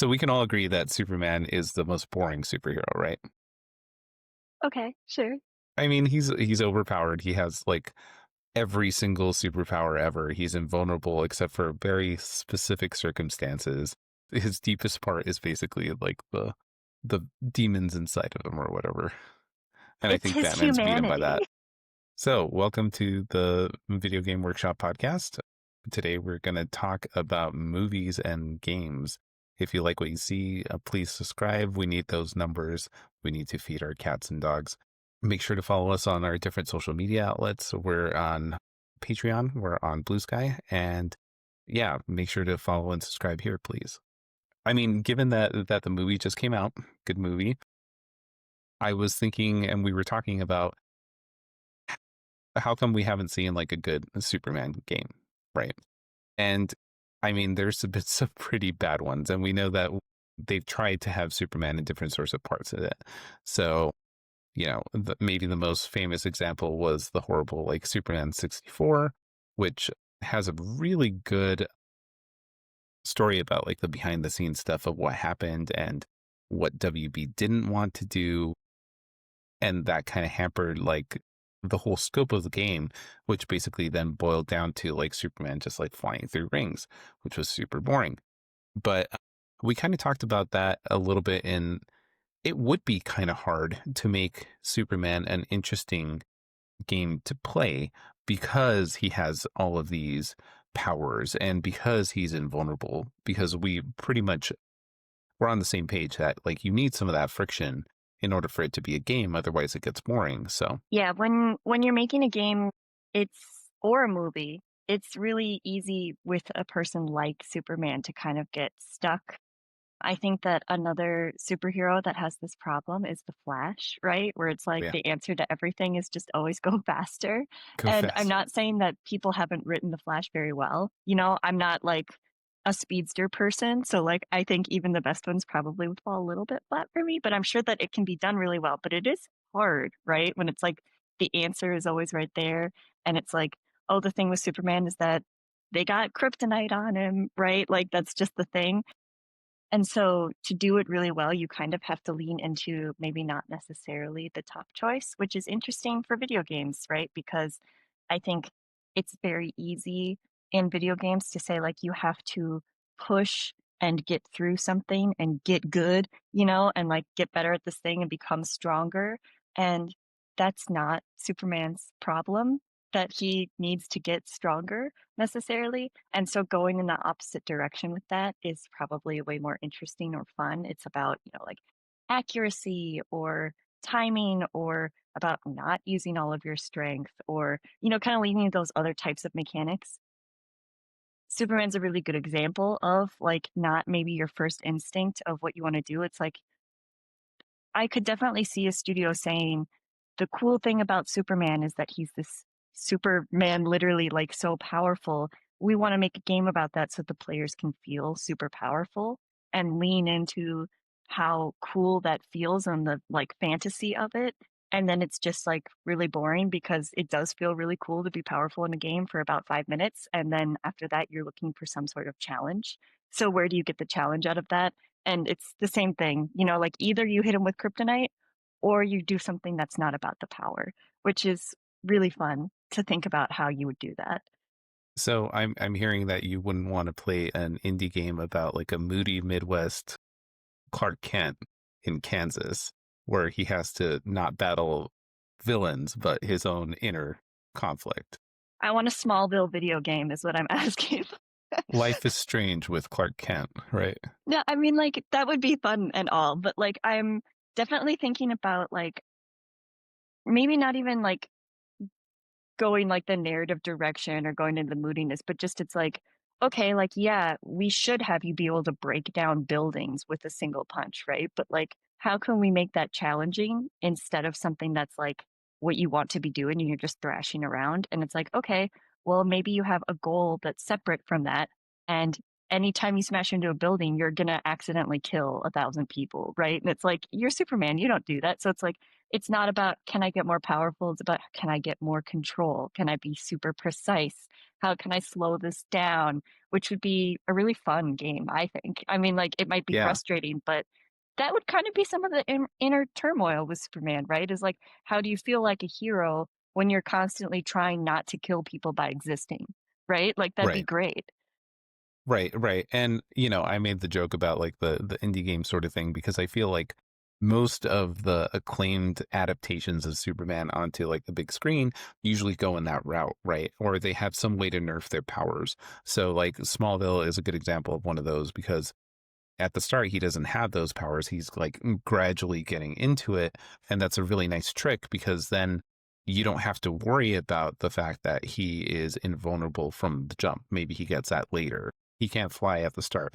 So we can all agree that Superman is the most boring superhero, right? Okay, sure. I mean, he's overpowered. He has like every single superpower ever. He's invulnerable except for very specific circumstances. His deepest part is basically like the demons inside of him or whatever. And I It's think his Batman's beat him by humanity. that. So, welcome to the Video Game Workshop podcast. Today, we're going to talk about movies and games. If you like what you see, please subscribe. We need those numbers. We need to feed our cats and dogs. Make sure to follow us on our different social media outlets. We're on Patreon, we're on Blue Sky, and yeah, make sure to follow and subscribe here, please. I mean, given that the movie just came out, good movie, I was thinking, and we were talking about how come we haven't seen like a good Superman game, right? And I mean, there's been some pretty bad ones, and we know that they've tried to have Superman in different sorts of parts of it. So, maybe the most famous example was the horrible like Superman 64, which has a really good story about like the behind the scenes stuff of what happened and what WB didn't want to do, and that kind of hampered like the whole scope of the game, which basically then boiled down to like Superman just like flying through rings, which was super boring. But we kind of talked about that a little bit in it would be kind of hard to make Superman an interesting game to play because he has all of these powers and because he's invulnerable, because we pretty much we're on the same page that like you need some of that friction in order for it to be a game, otherwise it gets boring. So Yeah, when you're making a game, it's or a movie, it's really easy with a person like Superman to kind of get stuck. I think that another superhero that has this problem is the Flash, right? Where it's like yeah, the answer to everything is just always go faster. go And I'm faster. not saying that people haven't written the Flash very well. I'm not like a speedster person, so like I think even the best ones probably would fall a little bit flat for me, but I'm sure that it can be done really well. But it is hard, right? When it's like the answer is always right there and it's like, oh, the thing with Superman is that they got kryptonite on him, right? Like that's just the thing. And so to do it really well, you kind of have to lean into maybe not necessarily the top choice, which is interesting for video games, right? Because I think it's very easy in video games to say, like, you have to push and get through something and get good, and like get better at this thing and become stronger. And that's not Superman's problem, that he needs to get stronger necessarily. And so going in the opposite direction with that is probably way more interesting or fun. It's about, like accuracy or timing or about not using all of your strength or, kind of leaning those other types of mechanics. Superman's a really good example of like not maybe your first instinct of what you want to do. It's like I could definitely see a studio saying the cool thing about Superman is that he's this Superman, literally like so powerful. We want to make a game about that so the players can feel super powerful and lean into how cool that feels and the like fantasy of it. And then it's just like really boring because it does feel really cool to be powerful in a game for about 5 minutes. And then after that, you're looking for some sort of challenge. So, where do you get the challenge out of that? And it's the same thing, like either you hit him with kryptonite or you do something that's not about the power, which is really fun to think about how you would do that. So I'm hearing that you wouldn't want to play an indie game about like a moody Midwest Clark Kent in Kansas, where he has to not battle villains, but his own inner conflict. I want a Smallville video game, is what I'm asking. Life is strange with Clark Kent, right? No, I mean, like, that would be fun and all, but like, I'm definitely thinking about like maybe not even like going like the narrative direction or going into the moodiness, but just it's like, okay, like, yeah, we should have you be able to break down buildings with a single punch, right? But like, how can we make that challenging instead of something that's like what you want to be doing and you're just thrashing around? And it's like, okay, well, maybe you have a goal that's separate from that. And anytime you smash into a building, you're going to accidentally kill 1,000 people, right? And it's like, you're Superman, you don't do that. So it's like, it's not about can I get more powerful? It's about can I get more control? Can I be super precise? how can I slow this down? Which would be a really fun game, I think. I mean, like, it might be Yeah. frustrating, but that would kind of be some of the inner turmoil with Superman, right? Is like, how do you feel like a hero when you're constantly trying not to kill people by existing, right? Like, that'd be Right. great. Right, right. And I made the joke about like the indie game sort of thing because I feel like most of the acclaimed adaptations of Superman onto like the big screen usually go in that route, right? Or they have some way to nerf their powers. So like Smallville is a good example of one of those because at the start he doesn't have those powers. He's like gradually getting into it, and that's a really nice trick because then you don't have to worry about the fact that he is invulnerable from the jump. Maybe he gets that later. He can't fly at the start.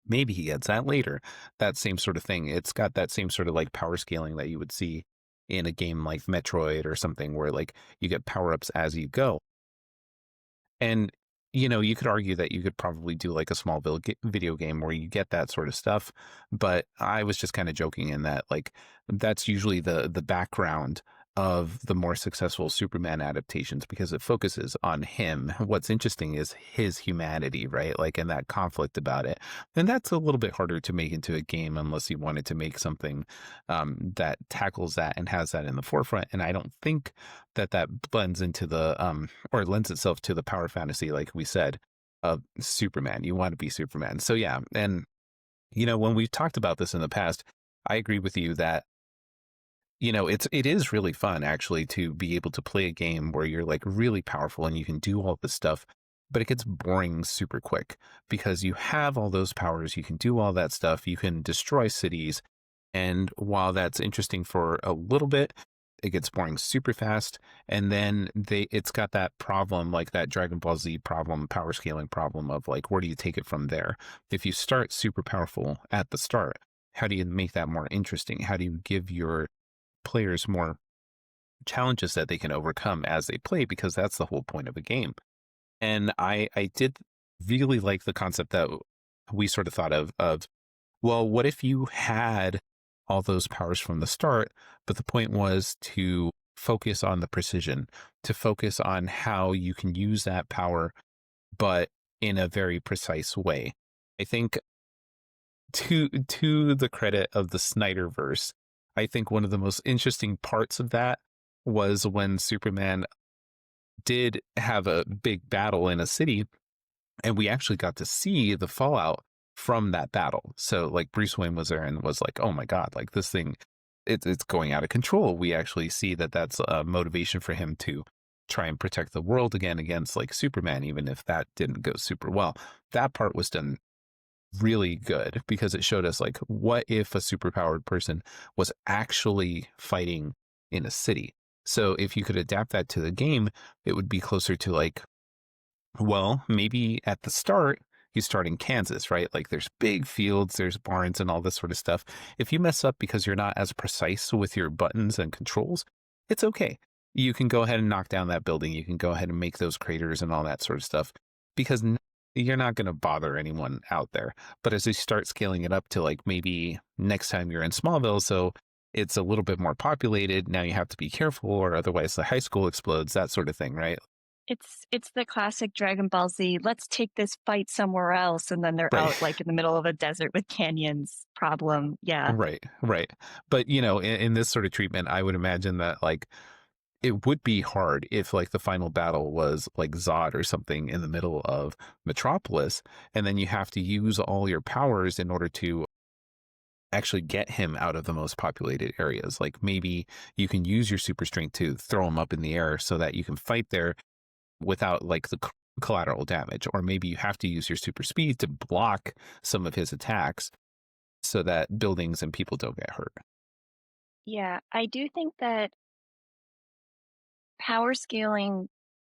Maybe he gets that later. That same sort of thing. It's got that same sort of like power scaling that you would see in a game like Metroid or something where like you get power ups as you go. And, you could argue that you could probably do like a small video game where you get that sort of stuff. But I was just kind of joking in that, like, that's usually the background of the more successful Superman adaptations because it focuses on him. What's interesting is his humanity, right? Like, and that conflict about it. And that's a little bit harder to make into a game unless you wanted to make something that tackles that and has that in the forefront. And I don't think that blends into the or lends itself to the power fantasy, like we said, of Superman. You want to be Superman. So yeah, and when we've talked about this in the past, I agree with you that it is really fun actually to be able to play a game where you're like really powerful and you can do all this stuff, but it gets boring super quick because you have all those powers, you can do all that stuff, you can destroy cities, and while that's interesting for a little bit, it gets boring super fast. And then it's got that problem, like that Dragon Ball Z problem, power scaling problem of like, where do you take it from there? If you start super powerful at the start, how do you make that more interesting? How do you give your players more challenges that they can overcome as they play? Because that's the whole point of a game. And I did really like the concept that we sort of thought of well, what if you had all those powers from the start, but the point was to focus on the precision, to focus on how you can use that power, but in a very precise way. I think to the credit of the Snyderverse, I think one of the most interesting parts of that was when Superman did have a big battle in a city and we actually got to see the fallout from that battle. So like Bruce Wayne was there and was like, "Oh my god, like this thing, it's going out of control." We actually see that that's a motivation for him to try and protect the world again against like Superman, even if that didn't go super well. That part was done really good because it showed us like what if a superpowered person was actually fighting in a city. So if you could adapt that to the game, it would be closer to like well, maybe at the start, you start in Kansas, right? Like there's big fields, there's barns and all this sort of stuff. If you mess up because you're not as precise with your buttons and controls, it's okay. You can go ahead and knock down that building. You can go ahead and make those craters and all that sort of stuff because you're not going to bother anyone out there. But as you start scaling it up to like maybe next time you're in Smallville, so it's a little bit more populated, now you have to be careful or otherwise the high school explodes, that sort of thing, right? It's the classic Dragon Ball Z, "Let's take this fight somewhere else," and then they're Right. out, like, in the middle of a desert with canyons problem, yeah. Right, right. But, in this sort of treatment, I would imagine that like it would be hard if like the final battle was like Zod or something in the middle of Metropolis, and then you have to use all your powers in order to actually get him out of the most populated areas. Like maybe you can use your super strength to throw him up in the air so that you can fight there without like the collateral damage, or maybe you have to use your super speed to block some of his attacks so that buildings and people don't get hurt. Yeah, I do think that power scaling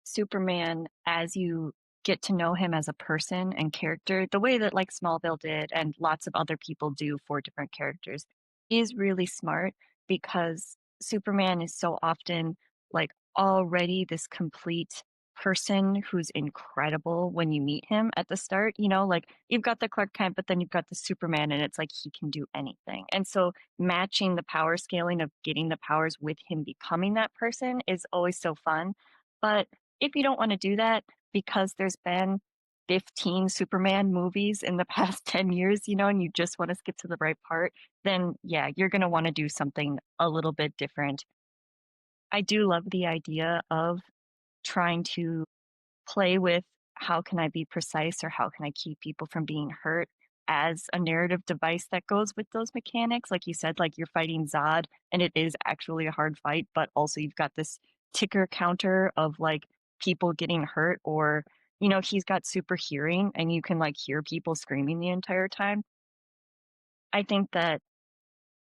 Superman as you get to know him as a person and character, the way that like Smallville did and lots of other people do for different characters, is really smart because Superman is so often like already this complete person who's incredible when you meet him at the start. Like you've got the Clark Kent, but then you've got the Superman, and it's like he can do anything. And so matching the power scaling of getting the powers with him becoming that person is always so fun. But if you don't want to do that because there's been 15 Superman movies in the past 10 years, and you just want to skip to the right part, then yeah, you're going to want to do something a little bit different. I do love the idea of trying to play with how can I be precise or how can I keep people from being hurt as a narrative device that goes with those mechanics. Like you said, like you're fighting Zod and it is actually a hard fight, but also you've got this ticker counter of like people getting hurt or he's got super hearing and you can like hear people screaming the entire time. I think that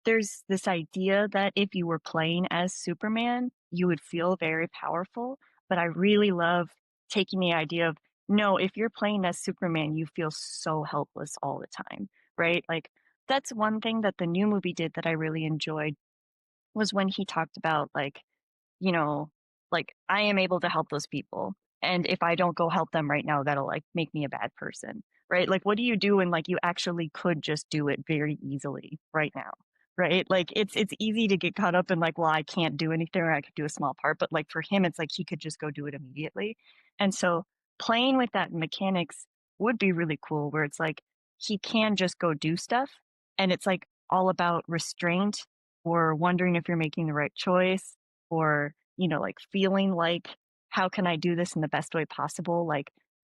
there's this idea that if you were playing as Superman, you would feel very powerful, but I really love taking the idea of, no, if you're playing as Superman, you feel so helpless all the time, right? Like, that's one thing that the new movie did that I really enjoyed was when he talked about, you know, I am able to help those people. And if I don't go help them right now, that'll like make me a bad person, right? Like, what do you do when like you actually could just do it very easily right now, right? Like, it's easy to get caught up in like, well, I can't do anything or I could do a small part, but like for him, it's like he could just go do it immediately. And so playing with that mechanics would be really cool, where it's like he can just go do stuff, and it's like all about restraint or wondering if you're making the right choice or like feeling like, how can I do this in the best way possible? Like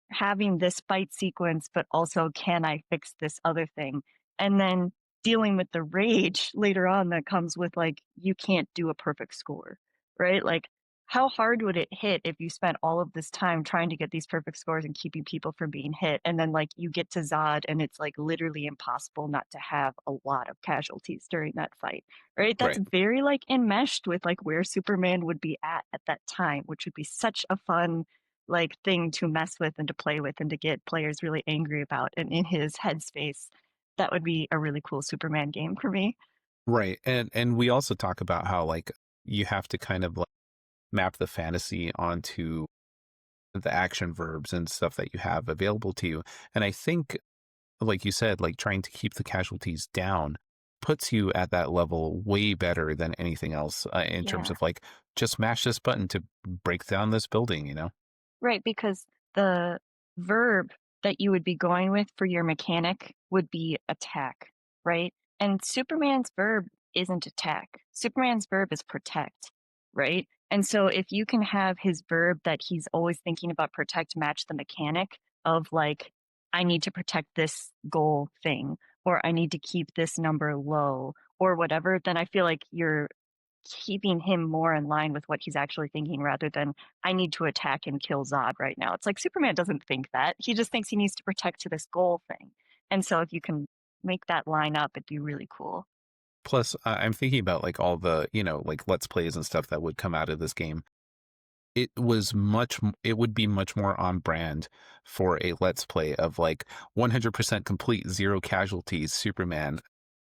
having this fight sequence, but also can I fix this other thing? And then dealing with the rage later on that comes with like, you can't do a perfect score, right? Like, how hard would it hit if you spent all of this time trying to get these perfect scores and keeping people from being hit? And then like you get to Zod and it's like literally impossible not to have a lot of casualties during that fight, right? That's Right. very like enmeshed with like where Superman would be at that time, which would be such a fun like thing to mess with and to play with and to get players really angry about. And in his headspace, that would be a really cool Superman game for me. Right. And we also talk about how like you have to kind of like map the fantasy onto the action verbs and stuff that you have available to you. And I think, like you said, like trying to keep the casualties down puts you at that level way better than anything else in terms Yeah. of like just mash this button to break down this building, you know? Right, because the verb that you would be going with for your mechanic would be attack, right? And Superman's verb isn't attack. Superman's verb is protect, right? And so if you can have his verb that he's always thinking about protect match the mechanic of like, I need to protect this goal thing, or I need to keep this number low, or whatever, then I feel like you're keeping him more in line with what he's actually thinking rather than I need to attack and kill Zod right now. It's like Superman doesn't think that. He just thinks he needs to protect to this goal thing. And so if you can make that line up, it'd be really cool. Plus, I'm thinking about like all the, like let's plays and stuff that would come out of this game. It would be much more on brand for a let's play of like 100% complete, zero casualties Superman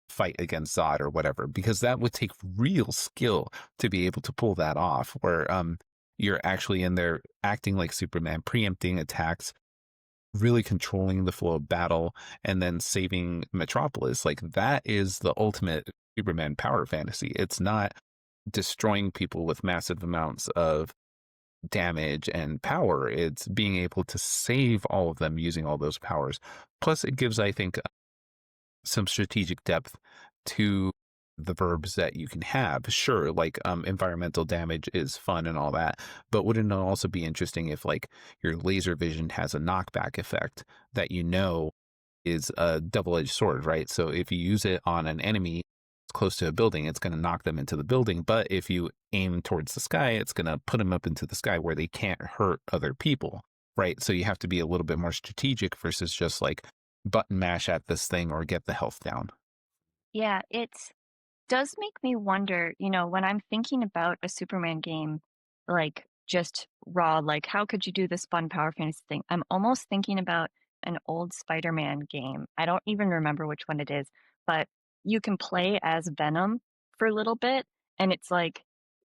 fight against Zod or whatever, because that would take real skill to be able to pull that off, where you're actually in there acting like Superman, preempting attacks, really controlling the flow of battle, and then saving Metropolis. Like that is the ultimate Superman power fantasy. It's not destroying people with massive amounts of damage and power. It's being able to save all of them using all those powers. Plus, it gives, I think, some strategic depth to the verbs that you can have. Sure, like environmental damage is fun and all that, but wouldn't it also be interesting if like your laser vision has a knockback effect that is a double-edged sword, right? So if you use it on an enemy close to a building, it's going to knock them into the building. But if you aim towards the sky, it's going to put them up into the sky where they can't hurt other people, right? So you have to be a little bit more strategic versus just like button mash at this thing or get the health down. Yeah, it does make me wonder, when I'm thinking about a Superman game, like just raw, like how could you do this fun power fantasy thing? I'm almost thinking about an old Spider-Man game. I don't even remember which one it is, but you can play as Venom for a little bit, and it's like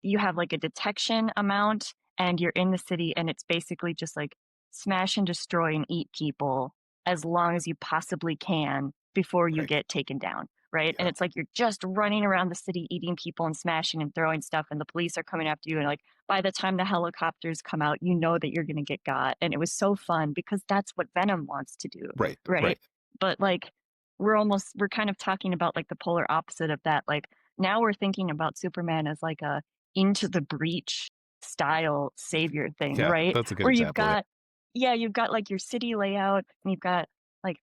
you have like a detection amount, and you're in the city, and it's basically just like smash and destroy and eat people as long as you possibly can before you Right. get taken down, right? And Yeah. it's like you're just running around the city eating people and smashing and throwing stuff, and the police are coming after you. And like by the time the helicopters come out, you know that you're gonna get got. And it was so fun because that's what Venom wants to do, Right. right? Right. But like we're kind of talking about like the polar opposite of that. Like now we're thinking about Superman as like a into the breach style savior thing, Yeah. right? That's a good Where you've example. Yeah. got yeah, you've got like your city layout and you've got like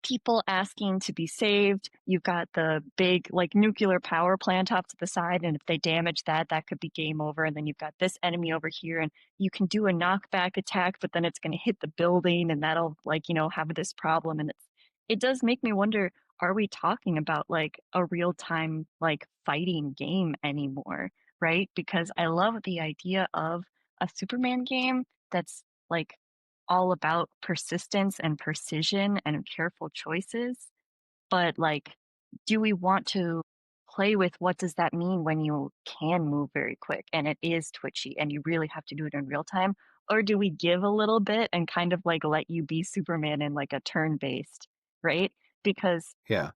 people asking to be saved. You've got the big like nuclear power plant off to the side, and if they damage that, that could be game over. And then you've got this enemy over here, and you can do a knockback attack, but then it's going to hit the building, and that'll like have this problem. And it does make me wonder: are we talking about like a real time like fighting game anymore? Right? Because I love the idea of a Superman game that's like all about persistence and precision and careful choices, but, like, do we want to play with what does that mean when you can move very quick and it is twitchy and you really have to do it in real time? Or do we give a little bit and kind of, like, let you be Superman in, like, a turn-based, right? Because Yeah.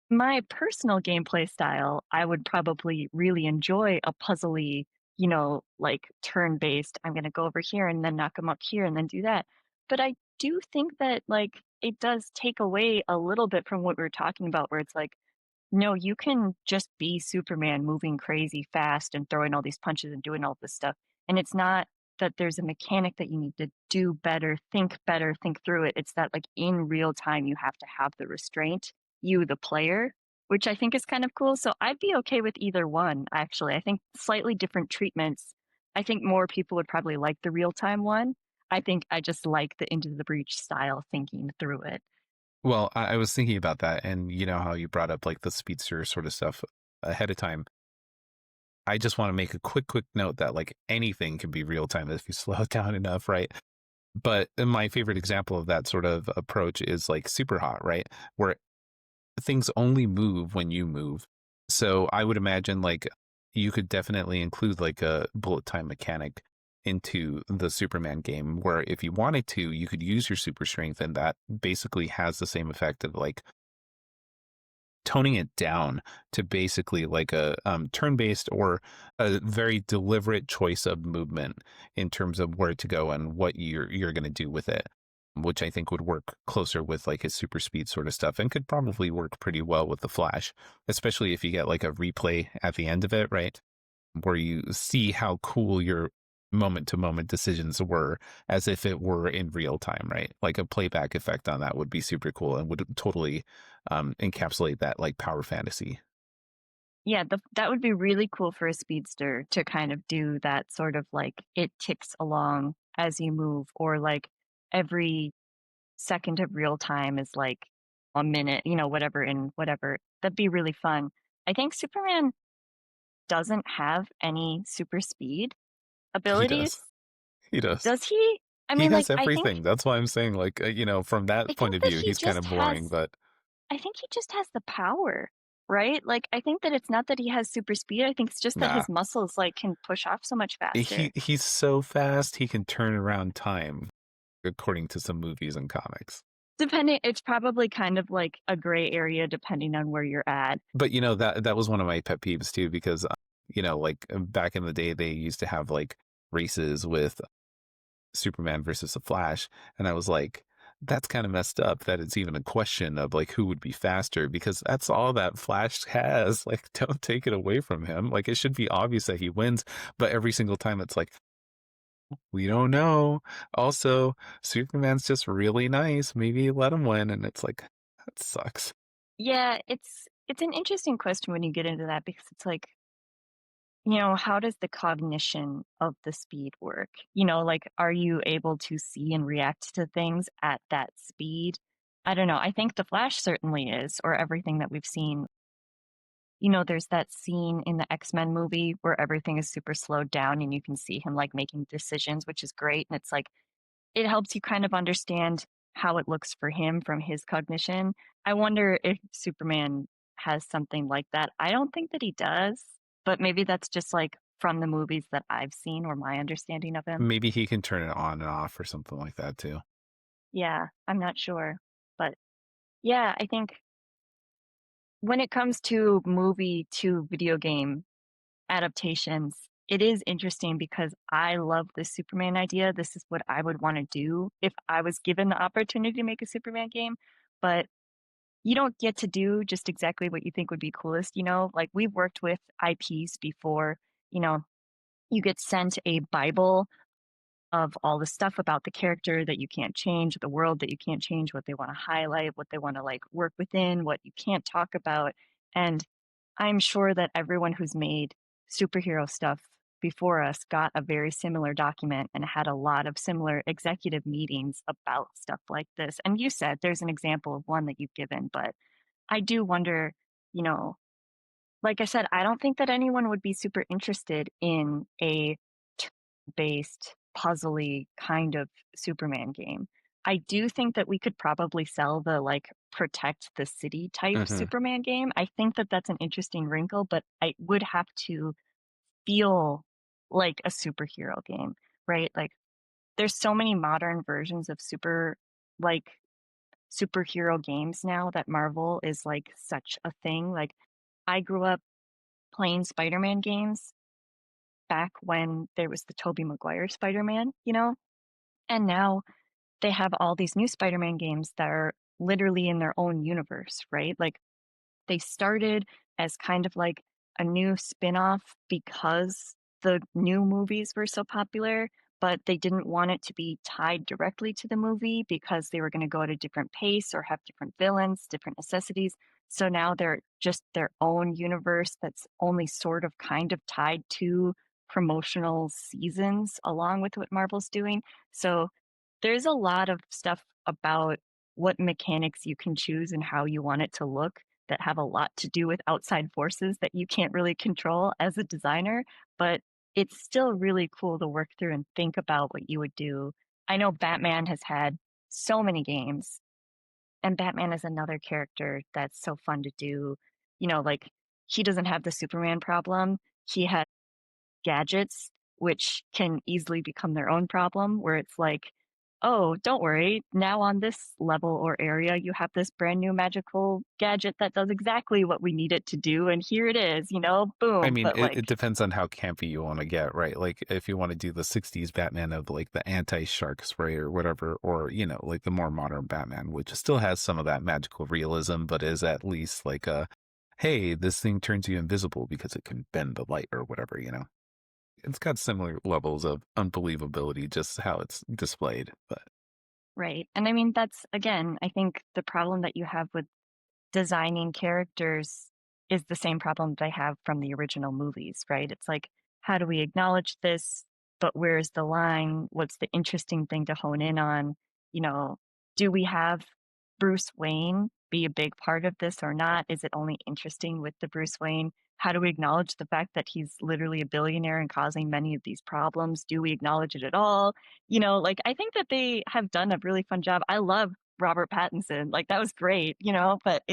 my personal gameplay style, I would probably really enjoy a puzzly, like turn-based, I'm gonna go over here and then knock them up here and then do that. But I do think that like it does take away a little bit from what we were talking about, where it's like no, you can just be Superman moving crazy fast and throwing all these punches and doing all this stuff. And it's not that there's a mechanic that you need to do better, think through it. It's that like in real time you have to have the restraint, you the player, which I think is kind of cool. So I'd be okay with either one, actually. I think slightly different treatments. I think more people would probably like the real time one. I think I just like the Into the Breach style thinking through it. Well, I was thinking about that, and you know how you brought up like the speedster sort of stuff ahead of time. I just want to make a quick note that like anything can be real time if you slow it down enough, right? But my favorite example of that sort of approach is like super hot, right? Where things only move when you move. So I would imagine like you could definitely include like a bullet time mechanic into the Superman game where if you wanted to, you could use your super strength and that basically has the same effect of like toning it down to basically like a turn-based or a very deliberate choice of movement in terms of where to go and what you're going to do with it, which I think would work closer with like his super speed sort of stuff and could probably work pretty well with the Flash, especially if you get like a replay at the end of it, right? Where you see how cool your moment to moment decisions were as if it were in real time, right? Like a playback effect on that would be super cool and would totally encapsulate that like power fantasy. Yeah, that would be really cool for a speedster to kind of do that sort of like it ticks along as you move, or like every second of real time is like a minute, whatever in whatever. That'd be really fun. I think Superman doesn't have any super speed He abilities. does. He does. Does he? I He mean, like, has everything. That's why I'm saying, like, from I that point think of that view, he he's kind just of has boring. But I think he just has the power, right? Like, I think that it's not that he has super speed. I think it's just that nah, his muscles like can push off so much faster. he's so fast he can turn around time, according to some movies and comics. Depending it's probably kind of like a gray area depending on where you're at. But that was one of my pet peeves too, because like back in the day, they used to have like races with Superman versus the Flash, and I was like, that's kind of messed up that it's even a question of like who would be faster because that's all that Flash has. Like, don't take it away from him. Like, it should be obvious that he wins, but every single time it's like, we don't know. Also, Superman's just really nice. Maybe let him win, and it's like that sucks. Yeah, it's an interesting question when you get into that because it's like, how does the cognition of the speed work? Like, are you able to see and react to things at that speed? I don't know. I think the Flash certainly is, or everything that we've seen. There's that scene in the X-Men movie where everything is super slowed down and you can see him like making decisions, which is great. And it's like it helps you kind of understand how it looks for him from his cognition. I wonder if Superman has something like that. I don't think that he does, but maybe that's just like from the movies that I've seen or my understanding of him. Maybe he can turn it on and off or something like that too. Yeah, I'm not sure. But yeah, I think. when it comes to movie to video game adaptations, it is interesting because I love the Superman idea. This is what I would wanna do if I was given the opportunity to make a Superman game, but you don't get to do just exactly what you think would be coolest, you know? Like, we've worked with IPs before, you know, you get sent a Bible of all the stuff about the character that you can't change, the world that you can't change, what they wanna highlight, what they wanna, like, work within, what you can't talk about, and I'm sure that everyone who's made superhero stuff before us got a very similar document and had a lot of similar executive meetings about stuff like this, and you said there's an example of one that you've given, but I do wonder, you know, like I said, I don't think that anyone would be super interested in a turn-based, puzzly kind of Superman game. I do think that we could probably sell the, like, protect the city type Hmm. Superman game. I think that that's an interesting wrinkle, but I would have to feel like a superhero game, right? Like, there's so many modern versions of like, superhero games now that Marvel is, like, such a thing. Like, I grew up playing Spider-Man games back when there was the Tobey Maguire Spider-Man, you know? And now they have all these new Spider-Man games that are literally in their own universe, right? Like, they started as kind of like a new spin-off because the new movies were so popular, but they didn't want it to be tied directly to the movie because they were gonna go at a different pace or have different villains, different necessities. So now they're just their own universe that's only sort of kind of tied to promotional seasons along with what Marvel's doing. So there's a lot of stuff about what mechanics you can choose and how you want it to look that have a lot to do with outside forces that you can't really control as a designer, but it's still really cool to work through and think about what you would do. I know Batman has had so many games, and Batman is another character that's so fun to do. You know, like, he doesn't have the Superman problem. He has gadgets, which can easily become their own problem, where it's like, "Oh, don't worry, now on this level or area, you have this brand new magical gadget that does exactly what we need it to do, and here it is, you know, I boom." mean, But, it like, depends on how campy you want to get, right? Like, if you want to do the 60s Batman of like the anti shark spray or whatever, or, like the more modern Batman, which still has some of that magical realism, but is at least like a, hey, this thing turns you invisible because it can bend the light or whatever. It's got similar levels of unbelievability, just how it's displayed. But right, and I mean, that's again, I think the problem that you have with designing characters is the same problem they have from the original movies, right? It's like, how do we acknowledge this? But where's the line? What's the interesting thing to hone in on? You know, do we have Bruce Wayne be a big part of this or not? Is it only interesting with the Bruce Wayne? How do we acknowledge the fact that he's literally a billionaire and causing many of these problems? Do we acknowledge it at all? You know, like, I think that they have done a really fun job. I love Robert Pattinson, like, that was great, you know, but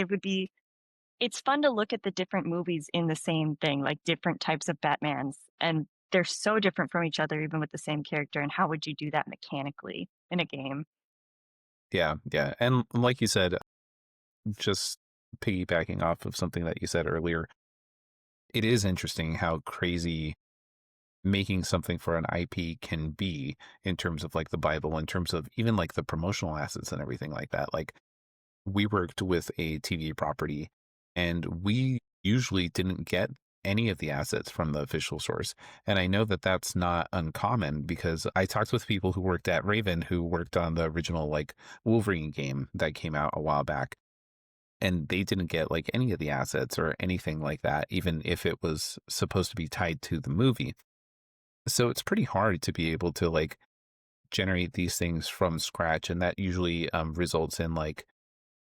it's fun to look at the different movies in the same thing, like different types of Batmans, and they're so different from each other even with the same character, and how would you do that mechanically in a game? yeah, yeah. And like you said, just piggybacking off of something that you said earlier, it is interesting how crazy making something for an IP can be in terms of like the Bible, in terms of even like the promotional assets and everything like that. Like we worked with a TV property and we usually didn't get any of the assets from the official source. And I know that that's not uncommon because I talked with people who worked at Raven who worked on the original like Wolverine game that came out a while back. And they didn't get like any of the assets or anything like that, even if it was supposed to be tied to the movie. So it's pretty hard to be able to like generate these things from scratch. And that usually results in like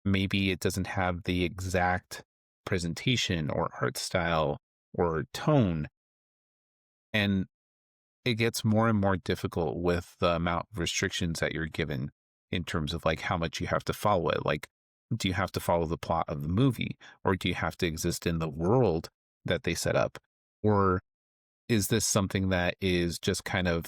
maybe it doesn't have the exact presentation or art style or tone. And it gets more and more difficult with the amount of restrictions that you're given in terms of like how much you have to follow it. Like, do you have to follow the plot of the movie or do you have to exist in the world that they set up? Or is this something that is just kind of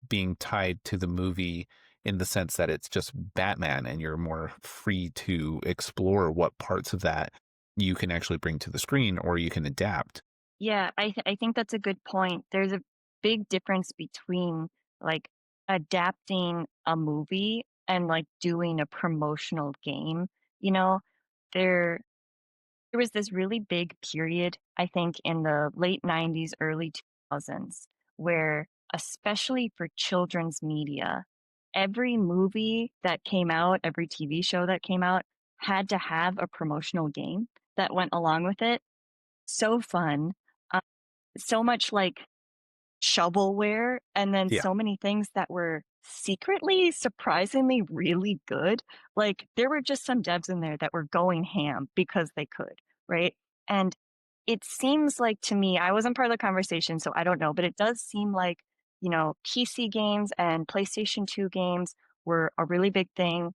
being tied to the movie in the sense that it's just Batman and you're more free to explore what parts of that you can actually bring to the screen or you can adapt. Yeah, I think that's a good point. There's a big difference between, like, adapting a movie and, like, doing a promotional game, you know? There there was this really big period, I think, in the late '90s, early 2000s, where, especially for children's media, every movie that came out, every TV show that came out had to have a promotional game that went along with it. So fun. Uh, so much, like, shovelware, and then Yeah. so many things that were secretly surprisingly really good. Like, there were just some devs in there that were going ham because they could, right? And it seems like to me, I wasn't part of the conversation, so I don't know, but it does seem like, PC games and PlayStation 2 games were a really big thing.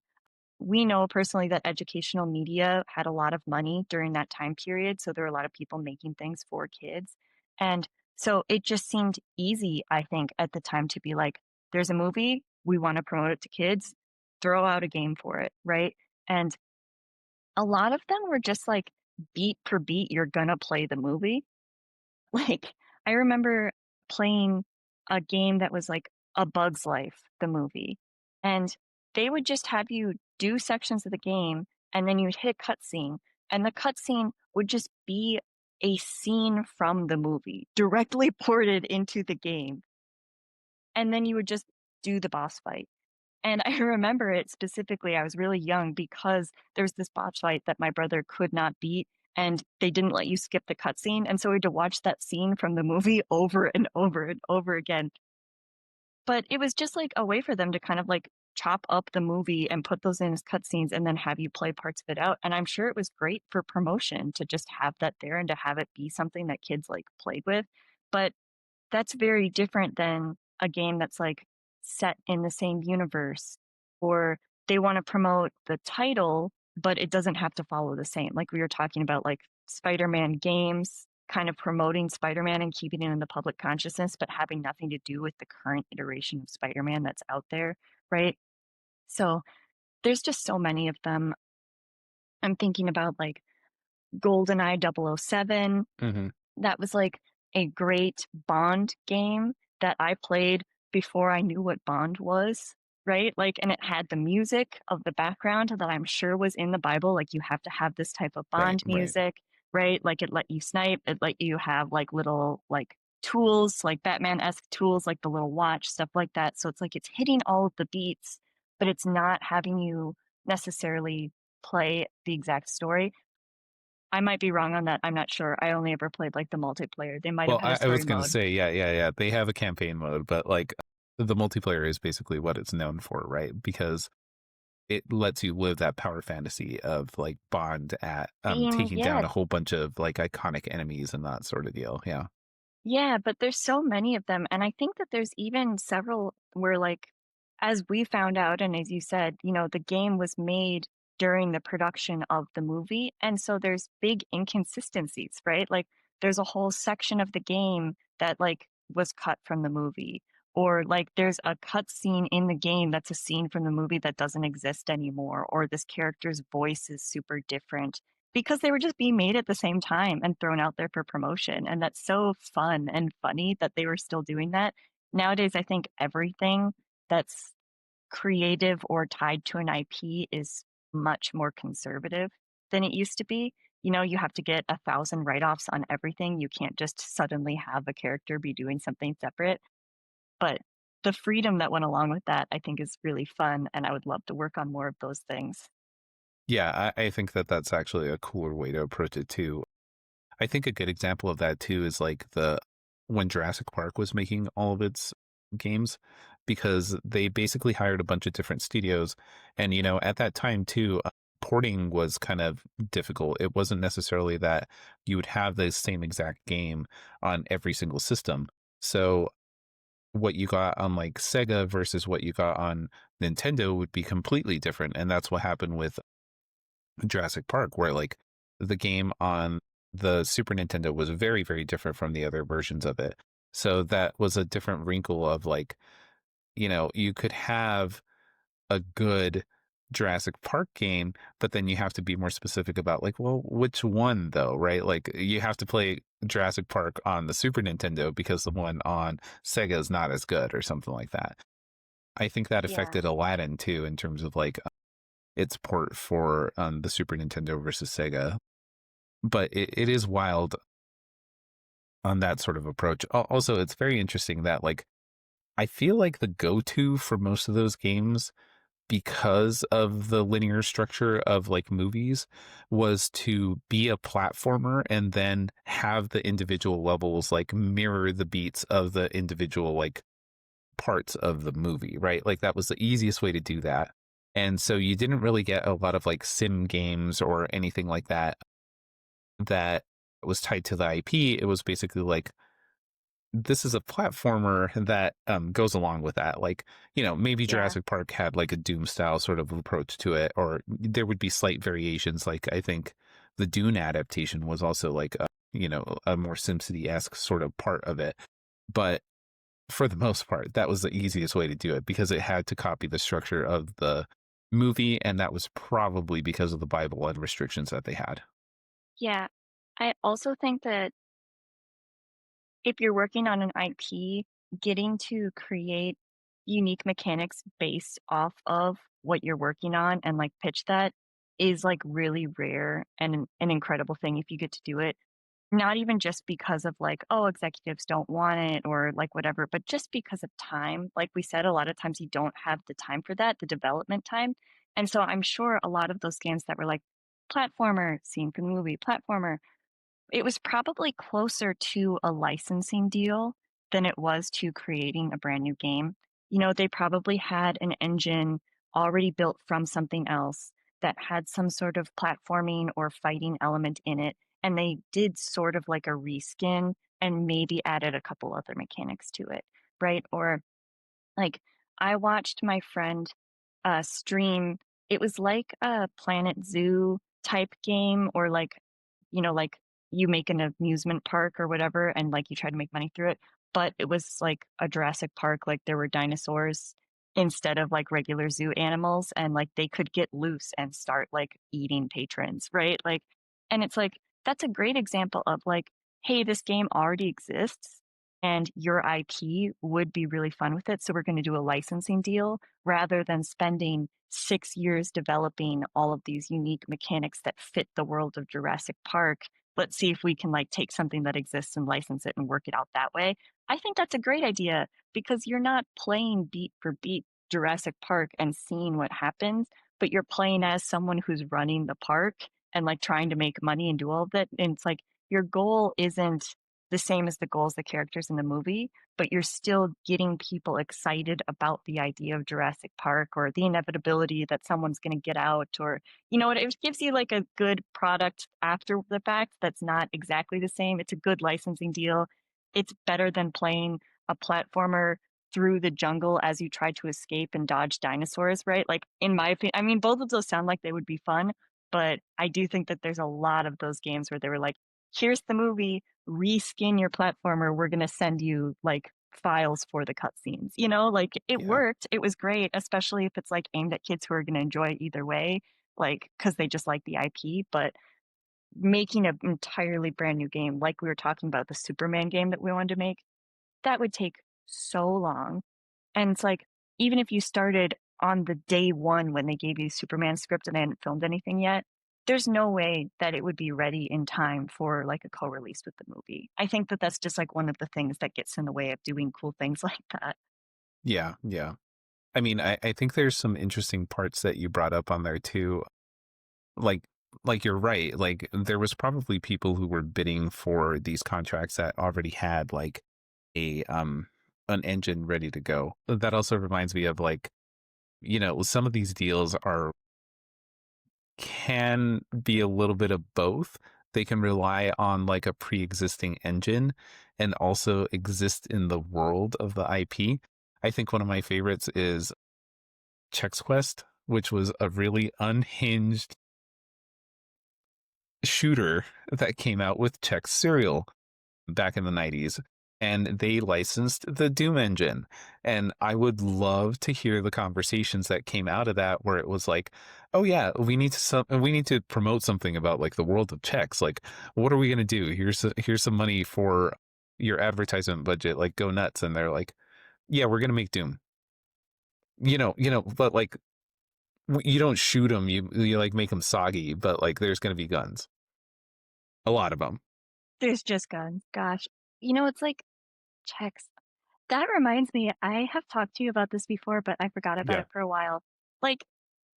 We know personally that educational media had a lot of money during that time period, so there were a lot of people making things for kids, and so it just seemed easy, I think, at the time to be like, "There's a movie, we wanna promote it to kids, throw out a game for it," right? And a lot of them were just like, beat per beat, you're gonna play the movie. Like, I remember playing a game that was like A Bug's Life, the movie, and they would just have you do sections of the game, and then you'd hit a cutscene, and the cutscene would just be a scene from the movie directly ported into the game, and then you would just do the boss fight. And I remember it specifically, I was really young because there was this boss fight that my brother could not beat, and they didn't let you skip the cutscene, and so we had to watch that scene from the movie over and over and over again. But it was just, like, a way for them to kind of, like, chop up the movie and put those in as cutscenes and then have you play parts of it out, and I'm sure it was great for promotion to just have that there and to have it be something that kids, like, played with, but that's very different than a game that's, like, set in the same universe, or they wanna promote the title, but it doesn't have to follow the same. Like, we were talking about, like, Spider-Man games kind of promoting Spider-Man and keeping it in the public consciousness, but having nothing to do with the current iteration of Spider-Man that's out there, right? So, there's just so many of them. I'm thinking about, like, GoldenEye 007. Hmm. That was, like, a great Bond game that I played before I knew what Bond was, right? Like, and it had the music of the background that I'm sure was in the Bible, like, you have to have this type of Right. Bond Right. music, right? Like, it let you snipe, it let you have, like, little, like, tools, like Batman-esque tools, like the little watch, stuff like that, so it's like it's hitting all of the beats, but it's not having you necessarily play the exact story. I might be wrong on that, I'm not sure. I only ever played, like, the multiplayer. They might have Well, had a I story was gonna mode. say, yeah, yeah, yeah. They have a campaign mode, but like the multiplayer is basically what it's known for, right? Because it lets you live that power fantasy of like Bond at Being taking yeah, down a whole bunch of like iconic enemies and that sort of deal. Yeah. yeah, but there's so many of them, and I think that there's even several where, like, as we found out, and as you said, the game was made during the production of the movie, and so there's big inconsistencies, right? Like, there's a whole section of the game that, like, was cut from the movie, or, like, there's a cut scene in the game that's a scene from the movie that doesn't exist anymore, or this character's voice is super different because they were just being made at the same time and thrown out there for promotion, and that's so fun and funny that they were still doing that. Nowadays, I think everything that's creative or tied to an IP is much more conservative than it used to be. You have to get 1,000 write-offs on everything. You can't just suddenly have a character be doing something separate, but the freedom that went along with that, I think, is really fun, and I would love to work on more of those things. Yeah. I think that that's actually a cooler way to approach it too. I think a good example of that too is like the when Jurassic Park was making all of its games because they basically hired a bunch of different studios and at that time too porting was kind of difficult. It wasn't necessarily that you would have the same exact game on every single system. So what you got on like Sega versus what you got on Nintendo would be completely different and that's what happened with Jurassic Park, where like the game on the Super Nintendo was very, very different from the other versions of it. So that was a different wrinkle of like, you could have a good Jurassic Park game, but then you have to be more specific about like, well, which one though, right? Like you have to play Jurassic Park on the Super Nintendo because the one on Sega is not as good or something like that. I think that Yeah. affected Aladdin too in terms of like its port for the Super Nintendo versus Sega. But it is wild on that sort of approach. Also, it's very interesting that like I feel like the go-to for most of those games because of the linear structure of like movies was to be a platformer and then have the individual levels like mirror the beats of the individual like parts of the movie, right? Like that was the easiest way to do that. And so you didn't really get a lot of like sim games or anything like that that was tied to the IP. It was basically like this is a platformer that goes along with that. Like, you know, maybe Yeah. Jurassic Park had like a Doom style sort of approach to it, or there would be slight variations. Like, I think the Dune adaptation was also like, you know, a more SimCity esque sort of part of it. But for the most part, that was the easiest way to do it because it had to copy the structure of the movie. And that was probably because of the Bible and restrictions that they had. Yeah. I also think that if you're working on an IP, getting to create unique mechanics based off of what you're working on and like pitch that is like really rare and an incredible thing if you get to do it. Not even just because of like, oh, executives don't want it or like whatever, but just because of time. Like we said, a lot of times you don't have the time for that, the development time. And so I'm sure a lot of those games that were like platformer, scene from the movie, platformer, it was probably closer to a licensing deal than it was to creating a brand new game. You know, they probably had an engine already built from something else that had some sort of platforming or fighting element in it, and they did sort of like a reskin and maybe added a couple other mechanics to it, right? Or like, I watched my friend, stream it was like a Planet Zoo type game or like, you know, like you make an amusement park or whatever and like you try to make money through it, but it was like a Jurassic Park, like there were dinosaurs instead of like regular zoo animals and like they could get loose and start like eating patrons, right? Like and it's like that's a great example of like, hey, this game already exists and your IP would be really fun with it. So we're going to do a licensing deal rather than spending 6 years developing all of these unique mechanics that fit the world of Jurassic Park. Let's see if we can like take something that exists and license it and work it out that way. I think that's a great idea because you're not playing beat for beat Jurassic Park and seeing what happens, but you're playing as someone who's running the park and like trying to make money and do all of that. And it's like your goal isn't the same as the goals the characters in the movie, but you're still getting people excited about the idea of Jurassic Park or the inevitability that someone's going to get out or you know what it gives you like a good product after the fact that's not exactly the same. It's a good licensing deal. It's better than playing a platformer through the jungle as you try to escape and dodge dinosaurs, right? Like in my opinion, I mean both of those sound like they would be fun, but I do think that there's a lot of those games where they were like, here's the movie, reskin your platformer, we're gonna send you like files for the cutscenes. You know, like it Yeah. worked. It was great, especially if it's like aimed at kids who are gonna enjoy it either way, like because they just like the IP. But making an entirely brand new game, like we were talking about the Superman game that we wanted to make, that would take so long. And it's like, even if you started on the day one when they gave you Superman script and they hadn't filmed anything yet, there's no way that it would be ready in time for like a co-release with the movie. I think that that's just like one of the things that gets in the way of doing cool things like that. Yeah. Yeah. I mean, I think there's some interesting parts that you brought up on there too. Like you're right. Like there was probably people who were bidding for these contracts that already had like a an engine ready to go. That also reminds me of like, you know, some of these deals are can be a little bit of both. They can rely on like a pre-existing engine and also exist in the world of the IP. I think one of my favorites is Chex Quest, which was a really unhinged shooter that came out with Chex cereal back in the 90s. and they licensed the Doom engine. And I would love to hear the conversations that came out of that, where it was like, "Oh yeah, we need to promote something about like the world of checks. Like, what are we gonna do? Here's some money for your advertisement budget. Like, go nuts!" And they're like, "Yeah, we're gonna make Doom." But like you don't shoot them. You like make them soggy, but like there's gonna be guns, a lot of them. There's just guns. Gosh. It's like checks. That reminds me, I have talked to you about this before, but I forgot about Yeah, it for a while. Like,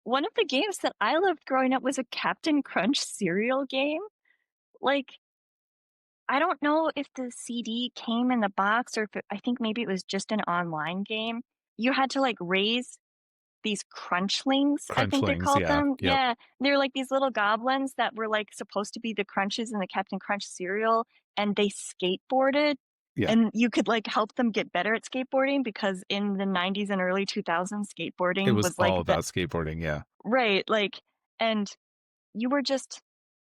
one of the games that I loved growing up was a Captain Crunch cereal game. Like, I don't know if the CD came in the box or if I think maybe it was just an online game. You had to like raise these crunchlings, I think they Crunchlings. called Yeah, them. yep, Yeah, they're like these little goblins that were like supposed to be the crunches in the Captain Crunch cereal, and they skateboarded, yeah. and you could like help them get better at skateboarding because in the 90s and early 2000s, It skateboarding was was like all the about skateboarding. Yeah. right, like, and you were just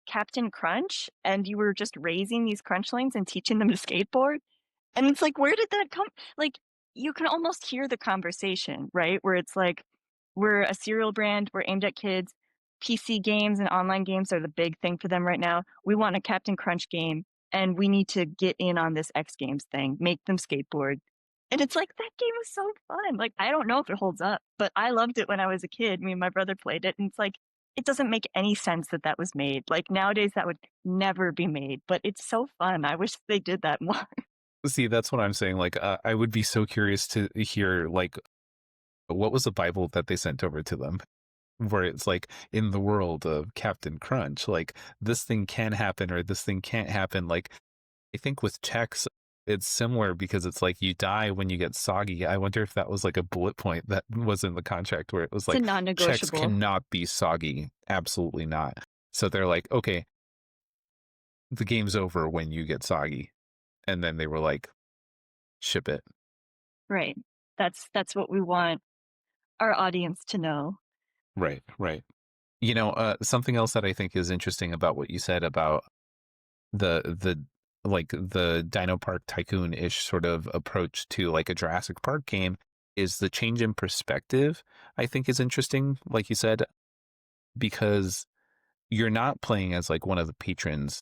Captain Crunch, and you were just raising these crunchlings and teaching them to skateboard. And it's like, where did that come like, you can almost hear the conversation, right? Where it's like, "We're a cereal brand, we're aimed at kids. PC games and online games are the big thing for them right now. We want a Captain Crunch game, and we need to get in on this X Games thing, make them skateboard." And it's like, that game was so fun. Like, I don't know if it holds up, but I loved it when I was a kid. Me and my brother played it, and it's like, it doesn't make any sense that that was made. Like, nowadays, that would never be made, but it's so fun. I wish they did that more. See, that's what I'm saying. Like, I would be so curious to hear like what was the Bible that they sent over to them, where it's like in the world of Captain Crunch, like this thing can happen or this thing can't happen. Like I think with checks, it's similar because it's like you die when you get soggy. I wonder if that was like a bullet point that was in the contract where it was It's a like checks non-negotiable. cannot be soggy. Absolutely not. So they're like, okay, the game's over when you get soggy. And then they were like, ship it. Right. That's what we want our audience to know. Right, right. Something else that I think is interesting about what you said about the like the Dino Park Tycoon-ish sort of approach to like a Jurassic Park game is the change in perspective, I think is interesting, like you said, because you're not playing as like one of the patrons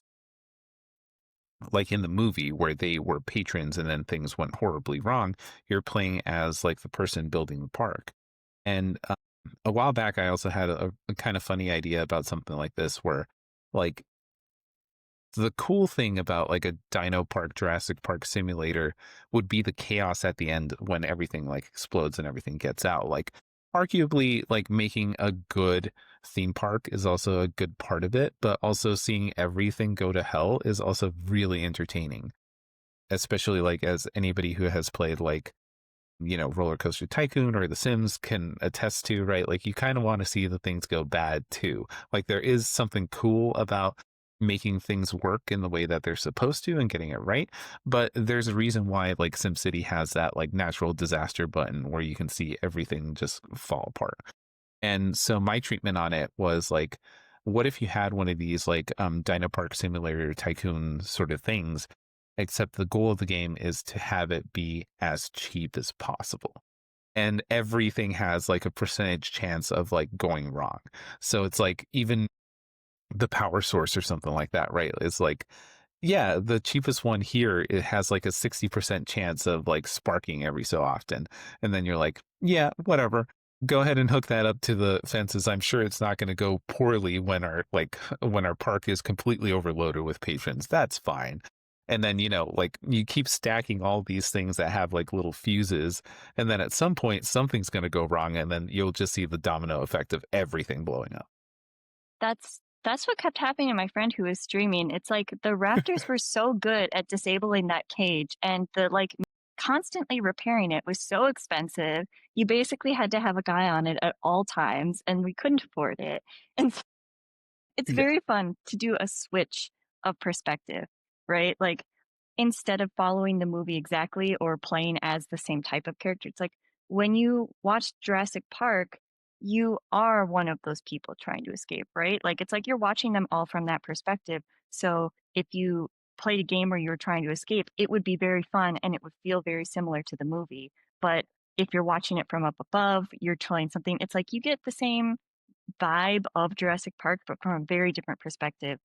like in the movie where they were patrons and then things went horribly wrong. You're playing as like the person building the park. And a while back, I also had a kind of funny idea about something like this where like the cool thing about like a Dino Park, Jurassic Park simulator would be the chaos at the end when everything like explodes and everything gets out. Like, arguably, like making a good theme park is also a good part of it, but also seeing everything go to hell is also really entertaining, especially like as anybody who has played like Roller Coaster Tycoon or The Sims can attest to, right? Like you kind of want to see the things go bad too. Like there is something cool about making things work in the way that they're supposed to and getting it right. But there's a reason why like SimCity has that like natural disaster button where you can see everything just fall apart. And so my treatment on it was like, what if you had one of these like Dino Park Simulator Tycoon sort of things, except the goal of the game is to have it be as cheap as possible. And everything has like a percentage chance of like going wrong. So it's like even the power source or something like that, right? It's like, yeah, the cheapest one here, it has like a 60% chance of like sparking every so often. And then you're like, yeah, whatever. Go ahead and hook that up to the fences. I'm sure it's not going to go poorly when our like when our park is completely overloaded with patrons. That's fine. And then, like you keep stacking all these things that have like little fuses. And then at some point, something's going to go wrong. And then you'll just see the domino effect of everything blowing up. That's what kept happening to my friend who was streaming. It's like the raptors were so good at disabling that cage, and the like constantly repairing it was so expensive. You basically had to have a guy on it at all times, and we couldn't afford it. And it's Yeah. very fun to do a switch of perspective, right? Like, instead of following the movie exactly or playing as the same type of character, it's like when you watch Jurassic Park, you are one of those people trying to escape, right? Like, it's like you're watching them all from that perspective. So if you played a game where you were trying to escape, it would be very fun and it would feel very similar to the movie. But if you're watching it from up above, you're trying something, it's like you get the same vibe of Jurassic Park, but from a very different perspective.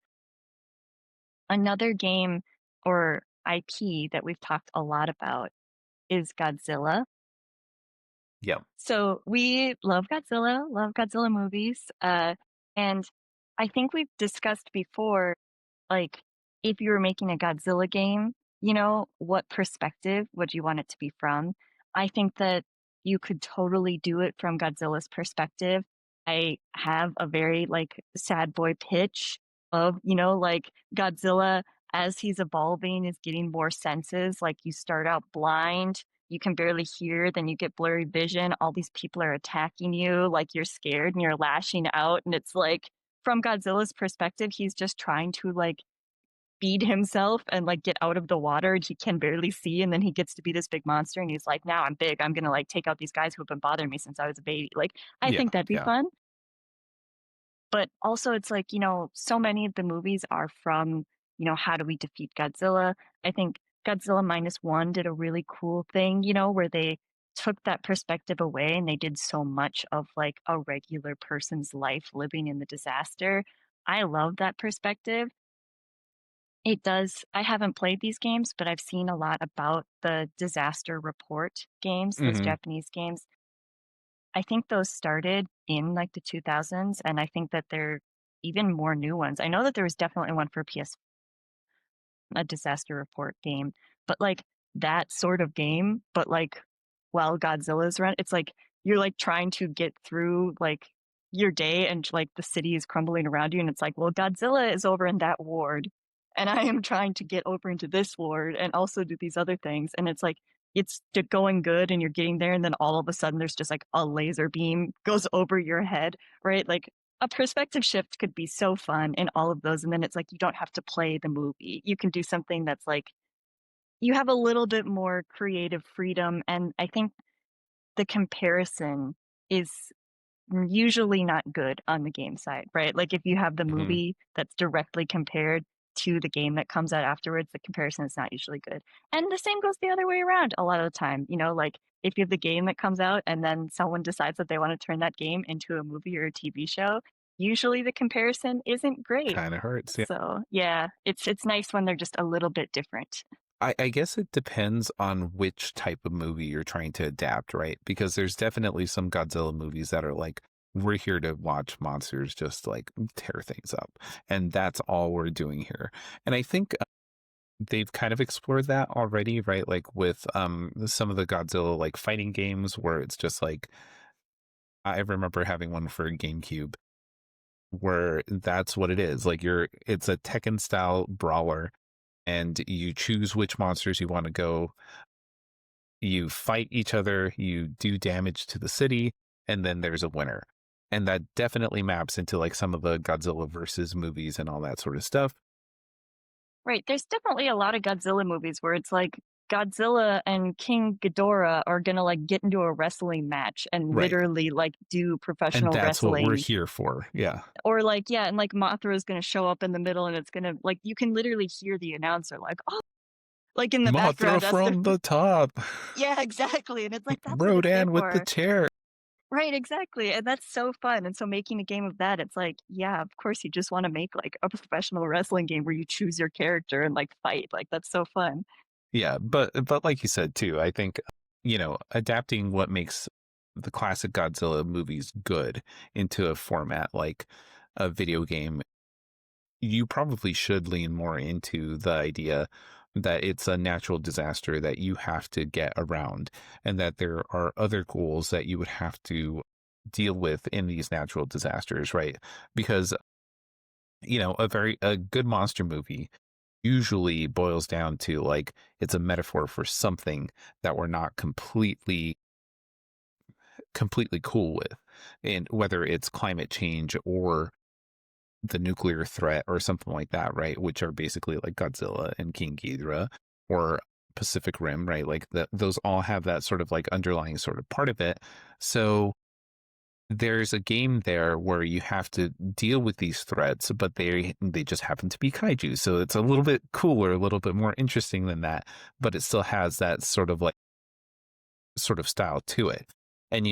Another game or IP that we've talked a lot about is Godzilla. Yeah. So we love Godzilla movies. And I think we've discussed before, like, if you were making a Godzilla game, what perspective would you want it to be from? I think that you could totally do it from Godzilla's perspective. I have a very like sad boy pitch of, like Godzilla as he's evolving is getting more senses. Like you start out blind, you can barely hear, then you get blurry vision. All these people are attacking you, like you're scared and you're lashing out. And it's like, from Godzilla's perspective, he's just trying to like feed himself and like get out of the water and he can barely see. And then he gets to be this big monster and he's like, now I'm big. I'm going to like take out these guys who have been bothering me since I was a baby. Like, I Yeah. think that'd be Yeah. fun. But also, it's like, so many of the movies are from, how do we defeat Godzilla? I think Godzilla Minus One did a really cool thing, where they took that perspective away and they did so much of like a regular person's life living in the disaster. I love that perspective. It does. I haven't played these games, but I've seen a lot about the disaster report games, those Hmm. Japanese games. I think those started in like the 2000s, and I think that they're even more new ones. I know that there was definitely one for PS, a disaster report game, but like that sort of game, but like while Godzilla's around, it's like you're like trying to get through like your day and like the city is crumbling around you, and it's like, well, Godzilla is over in that ward, and I am trying to get over into this ward and also do these other things, and it's like going good and you're getting there and then all of a sudden there's just like a laser beam goes over your head, right? Like a perspective shift could be so fun in all of those, and then it's like you don't have to play the movie. You can do something that's like you have a little bit more creative freedom, and I think the comparison is usually not good on the game side, right? Like if you have the Hmm. movie that's directly compared to the game that comes out afterwards, the comparison is not usually good. And the same goes the other way around a lot of the time, like if you have the game that comes out and then someone decides that they want to turn that game into a movie or a TV show, usually the comparison isn't great. Kind of hurts. Yeah. So, yeah, it's nice when they're just a little bit different. I guess it depends on which type of movie you're trying to adapt, right? Because there's definitely some Godzilla movies that are like, we're here to watch monsters just like tear things up. And that's all we're doing here. And I think they've kind of explored that already, right? Like with some of the Godzilla like fighting games where it's just like, I remember having one for GameCube where that's what it is. Like it's a Tekken style brawler and you choose which monsters you want to go. You fight each other, you do damage to the city, and then there's a winner. And that definitely maps into like some of the Godzilla versus movies and all that sort of stuff. Right, there's definitely a lot of Godzilla movies where it's like Godzilla and King Ghidorah are gonna, like, get into a wrestling match and Right. literally, like, do And professional that's what we're wrestling. here for. Yeah. Or, like, yeah, and, like, Mothra's gonna show up in the middle and it's gonna like, you can literally hear the announcer like, "Oh," like, in the Mothra background as they're from the top. yeah, exactly, and it's like, that's what it's there Rodan with the for. chair. Right, exactly, and that's so fun, and so making a game of that, it's like, yeah, of course you just wanna make, like, a professional wrestling game where you choose your character and, like, fight, like, that's so fun. Yeah, but like you said too, I think adapting what makes the classic Godzilla movies good into a format like a video game, you probably should lean more into the idea that it's a natural disaster that you have to get around and that there are other goals that you would have to deal with in these natural disasters, right? Because a good monster movie usually boils down to like it's a metaphor for something that we're not completely cool with, and whether it's climate change or the nuclear threat or something like that, right? Which are basically like Godzilla and King Ghidorah or Pacific Rim, right? Like those all have that sort of like underlying sort of part of it. So there's a game there where you have to deal with these threats, but they just happen to be kaiju. So it's a little bit cooler, a little bit more interesting than that, but it still has that sort of like sort of style to it. And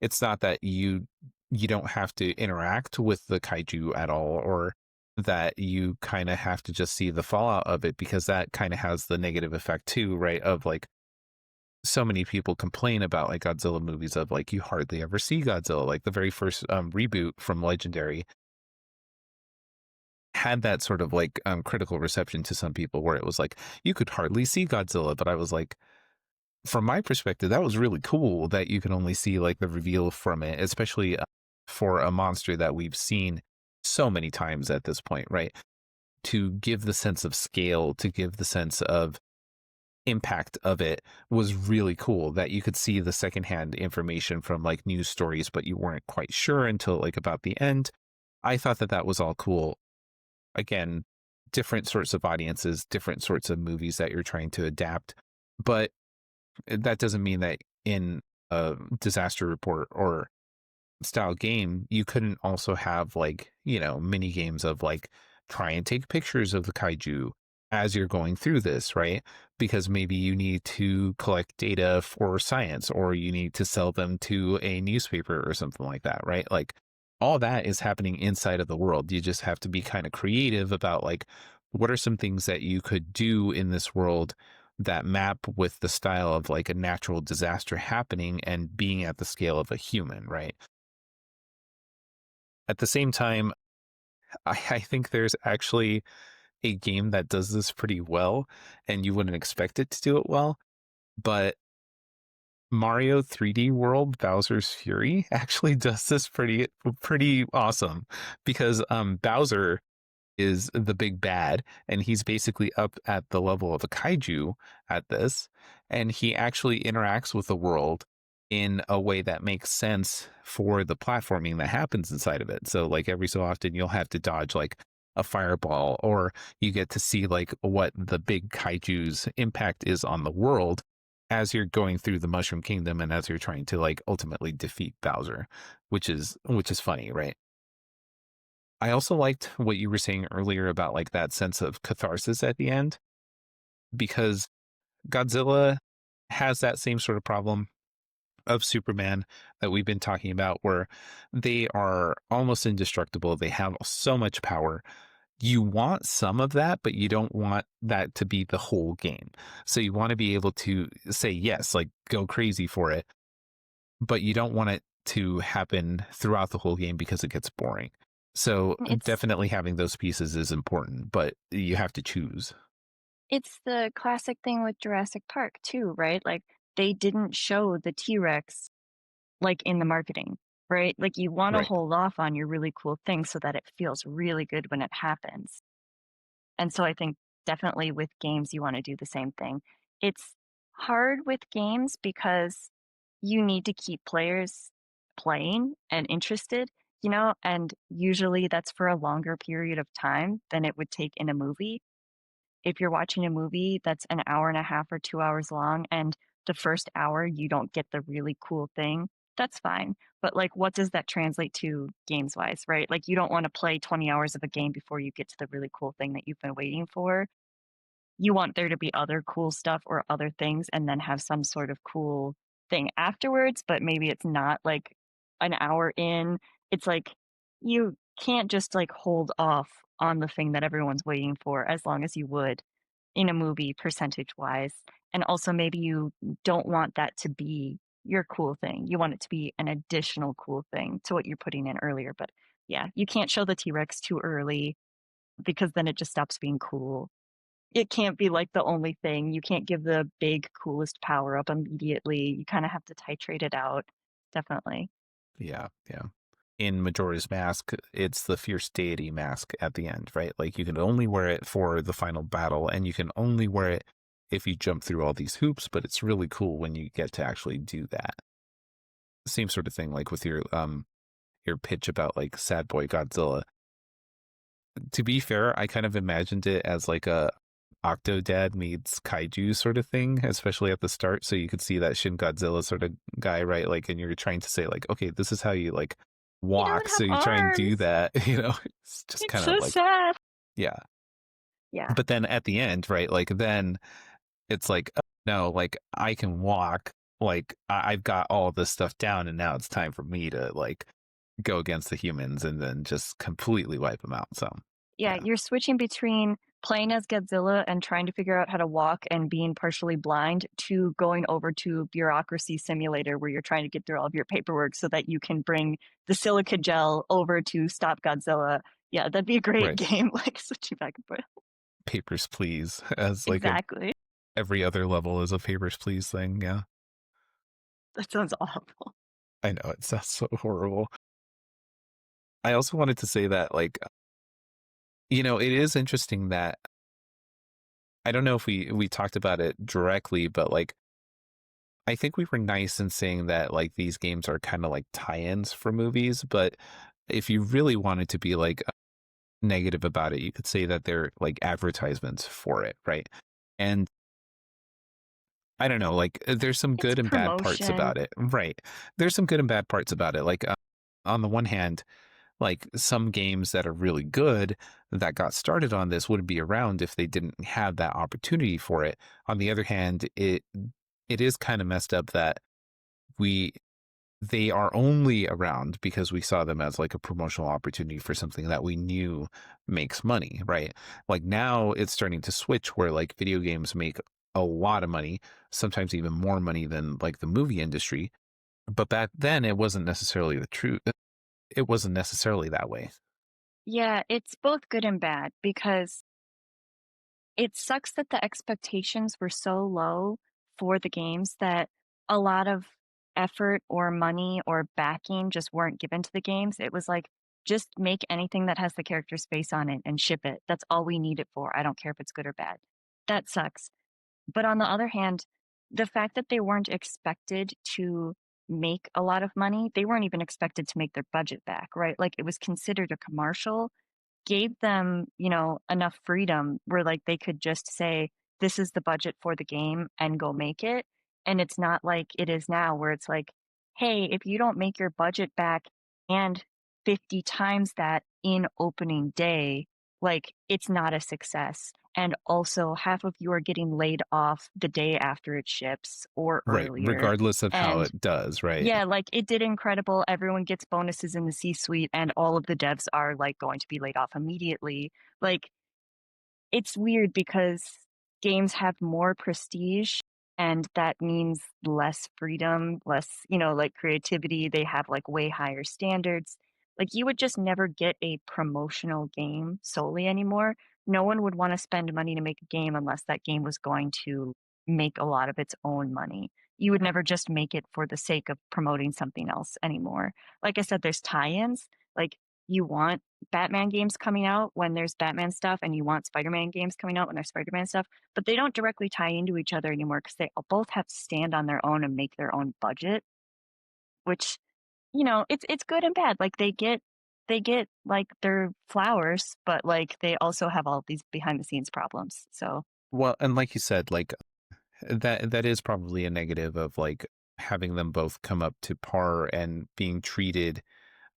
it's not that you don't have to interact with the kaiju at all, or that you kind of have to just see the fallout of it, because that kind of has the negative effect too, right? Of like, so many people complain about like Godzilla movies of like you hardly ever see Godzilla. Like the very first reboot from Legendary had that sort of like critical reception to some people, where it was like you could hardly see Godzilla. But I was like, from my perspective, that was really cool that you can only see like the reveal from it, especially for a monster that we've seen so many times at this point, right? To give the sense of scale, to give the sense of impact of it, was really cool, that you could see the secondhand information from like news stories, but you weren't quite sure until like about the end. I thought that that was all cool. Again, different sorts of audiences, different sorts of movies that you're trying to adapt, but that doesn't mean that in a disaster report or style game, you couldn't also have like, mini games of like try and take pictures of the kaiju as you're going through this, right? Because maybe you need to collect data for science, or you need to sell them to a newspaper or something like that, right? Like all that is happening inside of the world. You just have to be kind of creative about like what are some things that you could do in this world that map with the style of like a natural disaster happening and being at the scale of a human, right? At the same time, I think there's actually a game that does this pretty well, and you wouldn't expect it to do it well. But Mario 3D World Bowser's Fury actually does this pretty awesome, because Bowser is the big bad, and he's basically up at the level of a kaiju at this, and he actually interacts with the world in a way that makes sense for the platforming that happens inside of it. So like every so often you'll have to dodge like a fireball, or you get to see like what the big kaiju's impact is on the world as you're going through the Mushroom Kingdom, and as you're trying to like ultimately defeat Bowser, which is funny, right? I also liked what you were saying earlier about like that sense of catharsis at the end, because Godzilla has that same sort of problem of Superman that we've been talking about, where they are almost indestructible. They have so much power. You want some of that, but you don't want that to be the whole game. So you want to be able to say yes, like go crazy for it, but you don't want it to happen throughout the whole game because it gets boring. So It's definitely having those pieces is important, but you have to choose. it's the classic thing with Jurassic Park too, right? Like they didn't show the T-Rex like in the marketing, right? Like you want to Right. hold off on your really cool thing so that it feels really good when it happens. And so I think definitely with games, you want to do the same thing. It's hard with games because you need to keep players playing and interested, and usually that's for a longer period of time than it would take in a movie. If you're watching a movie that's an hour and a half or 2 hours long and the first hour you don't get the really cool thing, that's fine. But like, what does that translate to games wise, right? Like, you don't want to play 20 hours of a game before you get to the really cool thing that you've been waiting for. You want there to be other cool stuff or other things and then have some sort of cool thing afterwards, but maybe it's not like an hour in. It's like you can't just like hold off on the thing that everyone's waiting for as long as you would in a movie percentage wise. And also maybe you don't want that to be your cool thing. You want it to be an additional cool thing to what you're putting in earlier. But yeah, you can't show the T-Rex too early because then it just stops being cool. It can't be like the only thing. You can't give the big coolest power up immediately. You kind of have to titrate it out. Definitely. Yeah. Yeah. In Majora's Mask, it's the fierce deity mask at the end, right? Like you can only wear it for the final battle, and you can only wear it if you jump through all these hoops, but it's really cool when you get to actually do that. Same sort of thing like with your pitch about like Sad Boy Godzilla. To be fair, I kind of imagined it as like a Octodad meets kaiju sort of thing, especially at the start. So you could see that Shin Godzilla sort of guy, right? Like, and you're trying to say, like, okay, this is how you like He walk. doesn't So have you try and do arms. that, it's just It's kind of so like, sad. yeah. Yeah, But then at the end, right? Like, then it's like, oh, no, like I can walk. Like, I've got all this stuff down, and now it's time for me to like go against the humans and then just completely wipe them out. So, yeah. yeah, You're switching between playing as Godzilla and trying to figure out how to walk and being partially blind to going over to bureaucracy simulator where you're trying to get through all of your paperwork so that you can bring the silica gel over to stop Godzilla. Yeah, that'd be a great right. game, like switching back and forth. Papers, please, as like a Exactly. every other level is a papers, please thing. Yeah, That sounds awful. I know it sounds so horrible. I also wanted to say that, like, it is interesting that I don't know if we talked about it directly, but like I think we were nice in saying that like these games are kind of like tie-ins for movies, but if you really wanted to be like negative about it, you could say that they're like advertisements for it, right? And I don't know, like there's some It's good and bad parts promotion. about it, right? There's some good and bad parts about it. Like on the one hand, like some games that are really good that got started on this wouldn't be around if they didn't have that opportunity for it. On the other hand, it is kind of messed up that we they are only around because we saw them as like a promotional opportunity for something that we knew makes money, right? Like now it's starting to switch where like video games make a lot of money, sometimes even more money than like the movie industry. But back then it wasn't necessarily the truth. It wasn't necessarily that way. Yeah, it's both good and bad because it sucks that the expectations were so low for the games that a lot of effort or money or backing just weren't given to the games. It was like, just make anything that has the character's face on it and ship it. That's all we need it for. I don't care if it's good or bad. That sucks. But on the other hand, the fact that they weren't expected to make a lot of money, they weren't even expected to make their budget back, right? Like it was considered a commercial gave them, enough freedom where like they could just say, this is the budget for the game and go make it. And it's not like it is now where it's like, hey, if you don't make your budget back and 50 times that in opening day, like it's not a success. And also half of you are getting laid off the day after it ships or Right. earlier. Regardless of how And it does, right? yeah, like it did incredible. Everyone gets bonuses in the C-suite, and all of the devs are like going to be laid off immediately. Like it's weird because games have more prestige, and that means less freedom, less, like creativity. They have like way higher standards. Like you would just never get a promotional game solely anymore. No one would want to spend money to make a game unless that game was going to make a lot of its own money. You would never just make it for the sake of promoting something else anymore. Like I said, there's tie-ins. Like you want Batman games coming out when there's Batman stuff, and you want Spider-Man games coming out when there's Spider-Man stuff, but they don't directly tie into each other anymore because they both have to stand on their own and make their own budget, which, it's good and bad. Like they get like their flowers, but like they also have all these behind the scenes problems. So Well, and like you said, like that is probably a negative of like having them both come up to par and being treated,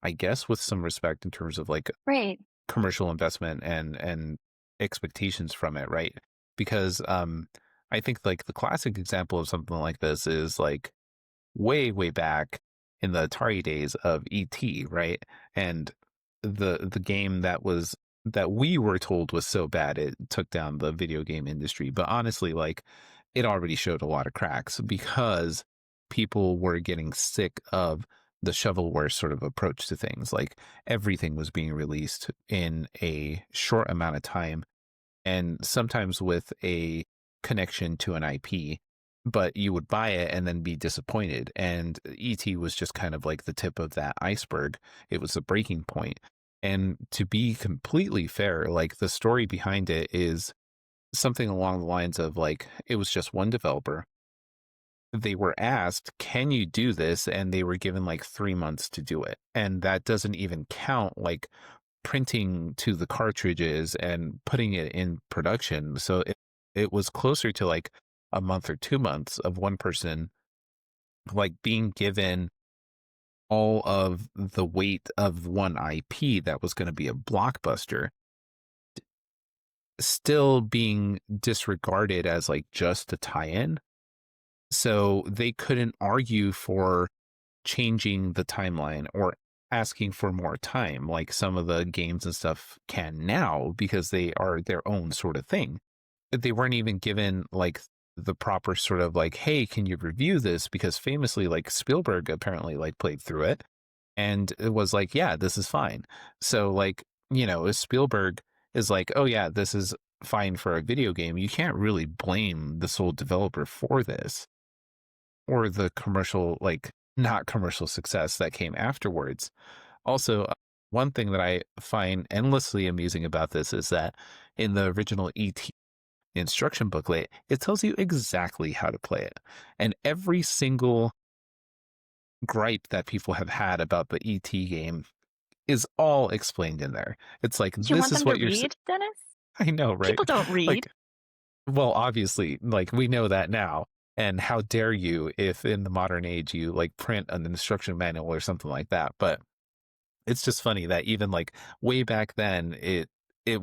I guess, with some respect in terms of like right. commercial investment and expectations from it, right? Because I think like the classic example of something like this is like way back in the Atari days of ET, right? And the game that we were told was so bad it took down the video game industry. But honestly, like it already showed a lot of cracks because people were getting sick of the shovelware sort of approach to things. Like everything was being released in a short amount of time and sometimes with a connection to an IP, but you would buy it and then be disappointed. And ET was just kind of like the tip of that iceberg. It was the breaking point. And to be completely fair, like the story behind it is something along the lines of like, it was just one developer. They were asked, can you do this? And they were given like 3 months to do it. And that doesn't even count like printing to the cartridges and putting it in production. So it was closer to like a month or 2 months of one person like being given all of the weight of one IP that was going to be a blockbuster still being disregarded as like just a tie-in. So they couldn't argue for changing the timeline or asking for more time like some of the games and stuff can now because they are their own sort of thing. They weren't even given like the proper sort of like, hey, can you review this? Because famously, like Spielberg apparently like played through it and it was like, yeah, this is fine. So like, if Spielberg is like, oh yeah, this is fine for a video game, you can't really blame the sole developer for this or the commercial, like not commercial success that came afterwards. Also, one thing that I find endlessly amusing about this is that in the original ET instruction booklet, it tells you exactly how to play it. And every single gripe that people have had about the ET game is all explained in there. It's like, Do you this want is them to what read, Dennis? I know, right? People don't read. Like, well, obviously, like we know that now. And how dare you if in the modern age you like print an instruction manual or something like that. But it's just funny that even like way back then, it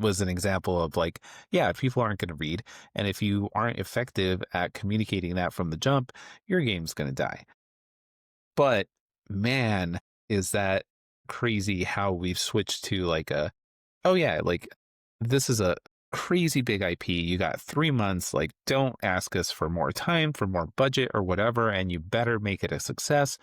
was an example of like, yeah, people aren't going to read. And if you aren't effective at communicating that from the jump, your game's going to die. But man, is that crazy how we've switched to like oh yeah, like this is a crazy big IP. You got 3 months. Like, don't ask us for more time, for more budget or whatever, and you better make it a success.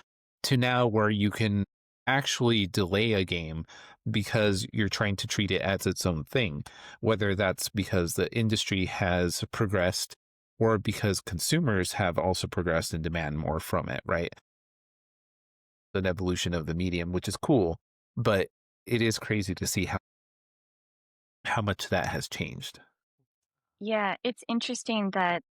To now where you can actually delay a game because you're trying to treat it as its own thing, whether that's because the industry has progressed or because consumers have also progressed and demand more from it, right? An evolution of the medium, which is cool, but it is crazy to see how much that has changed. Yeah, it's interesting that,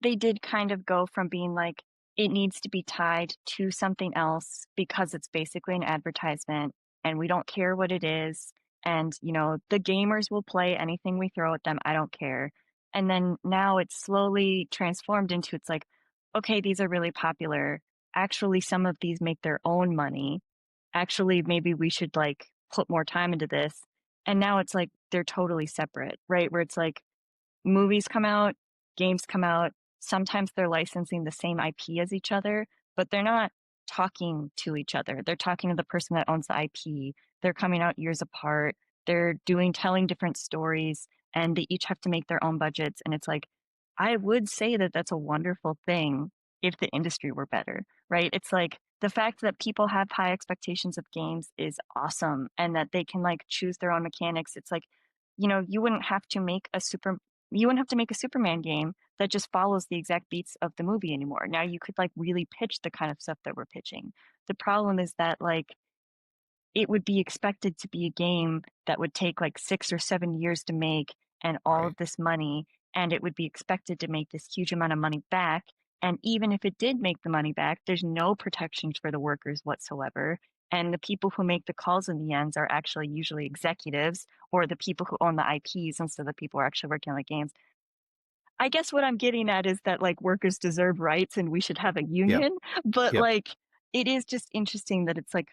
they did kind of go from being like, it needs to be tied to something else because it's basically an advertisement and we don't care what it is. And, the gamers will play anything we throw at them. I don't care. And then now it's slowly transformed into it's like, okay, these are really popular. Actually, some of these make their own money. Actually, maybe we should like put more time into this. And now it's like they're totally separate, right? Where it's like, movies come out, games come out. Sometimes they're licensing the same IP as each other, but they're not talking to each other. They're talking to the person that owns the IP. They're coming out years apart. They're telling different stories, and they each have to make their own budgets. And it's like, I would say that that's a wonderful thing if the industry were better, right? It's like the fact that people have high expectations of games is awesome and that they can like choose their own mechanics. It's like, you wouldn't have to make a Superman game that just follows the exact beats of the movie anymore. Now you could like really pitch the kind of stuff that we're pitching. The problem is that like it would be expected to be a game that would take like 6 or 7 years to make and all Right. of this money, and it would be expected to make this huge amount of money back. And even if it did make the money back, there's no protections for the workers whatsoever. And the people who make the calls in the ends are actually usually executives or the people who own the IPs instead of the people who are actually working on the games. I guess what I'm getting at is that, like, workers deserve rights and we should have a Yep. union, but, Yep. like, it is just interesting that it's like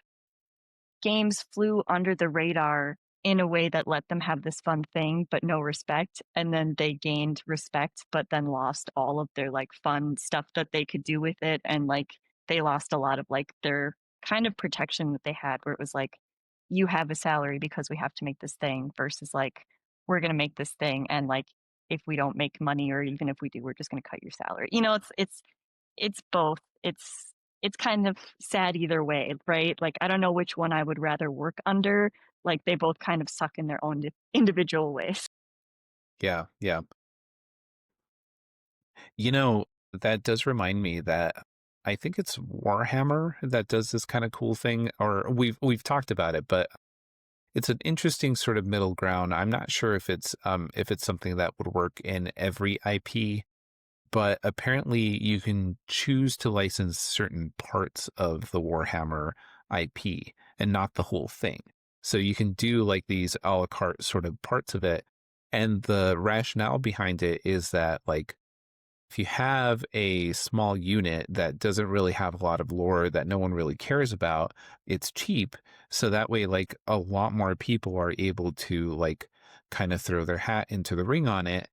games flew under the radar in a way that let them have this fun thing, but no respect, and then they gained respect, but then lost all of their, like, fun stuff that they could do with it, and, like, they lost a lot of, like, their kind of protection that they had where it was like, "You have a salary because we have to make this thing," versus, like, "We're gonna make this thing, and, like, if we don't make money or even if we do, we're just gonna cut your salary." It's both. It's kind of sad either way, right? Like, I don't know which one I would rather work under. Like, they both kind of suck in their own individual ways. Yeah. Yeah. That does remind me that I think it's Warhammer that does this kind of cool thing, or we've talked about it, but it's an interesting sort of middle ground. I'm not sure if it's something that would work in every IP, but apparently you can choose to license certain parts of the Warhammer IP and not the whole thing. So you can do like these a la carte sort of parts of it. And the rationale behind it is that, like, if you have a small unit that doesn't really have a lot of lore that no one really cares about, it's cheap. So that way, like, a lot more people are able to, like, kind of throw their hat into the ring on it.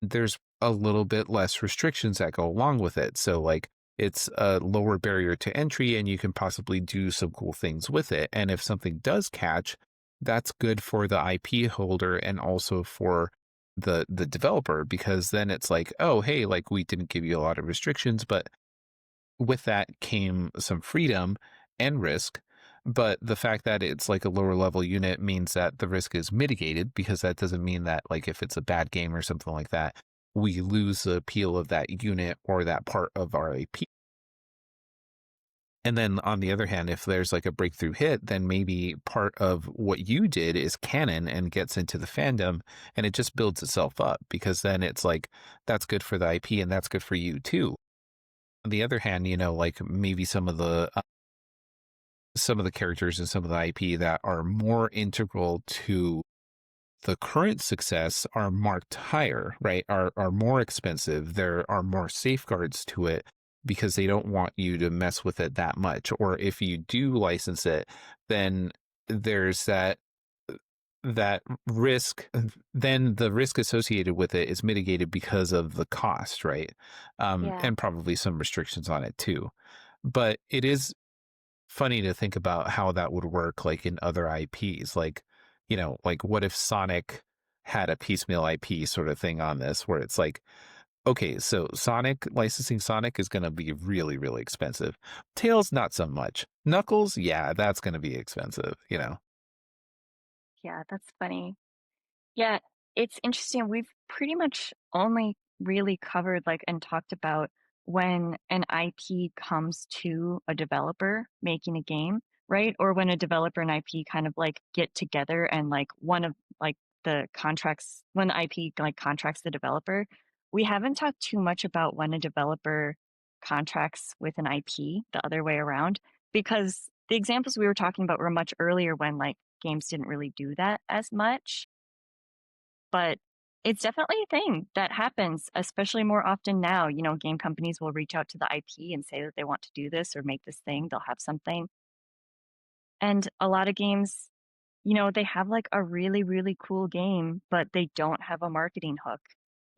There's a little bit less restrictions that go along with it. So, like, it's a lower barrier to entry and you can possibly do some cool things with it. And if something does catch, that's good for the IP holder and also for the developer, because then it's like, oh, hey, like, we didn't give you a lot of restrictions, but with that came some freedom and risk. But the fact that it's like a lower level unit means that the risk is mitigated, because that doesn't mean that, like, if it's a bad game or something like that, we lose the appeal of that unit or that part of our AP. And then on the other hand, if there's like a breakthrough hit, then maybe part of what you did is canon and gets into the fandom, and it just builds itself up, because then it's like, that's good for the IP and that's good for you too. On the other hand, like, maybe some of the characters and some of the IP that are more integral to the current success are marked higher, right? Are more expensive. There are more safeguards to it because they don't want you to mess with it that much. Or if you do license it, then there's that risk. Then the risk associated with it is mitigated because of the cost, right? Yeah. And probably some restrictions on it too. But it is funny to think about how that would work, like, in other IPs. Like, like, what if Sonic had a piecemeal IP sort of thing on this, where it's like, okay, so Sonic, licensing Sonic is going to be really, really expensive. Tails, not so much. Knuckles, yeah, that's going to be expensive. Yeah, that's funny. Yeah, it's interesting. We've pretty much only really covered like and talked about when an IP comes to a developer making a game, right? Or when a developer and IP kind of like get together and like one of like the contracts, when the IP like contracts the developer. We haven't talked too much about when a developer contracts with an IP, the other way around, because the examples we were talking about were much earlier when like games didn't really do that as much, but it's definitely a thing that happens, especially more often now. Game companies will reach out to the IP and say that they want to do this or make this thing. They'll have something. And a lot of games, they have like a really, really cool game, but they don't have a marketing hook,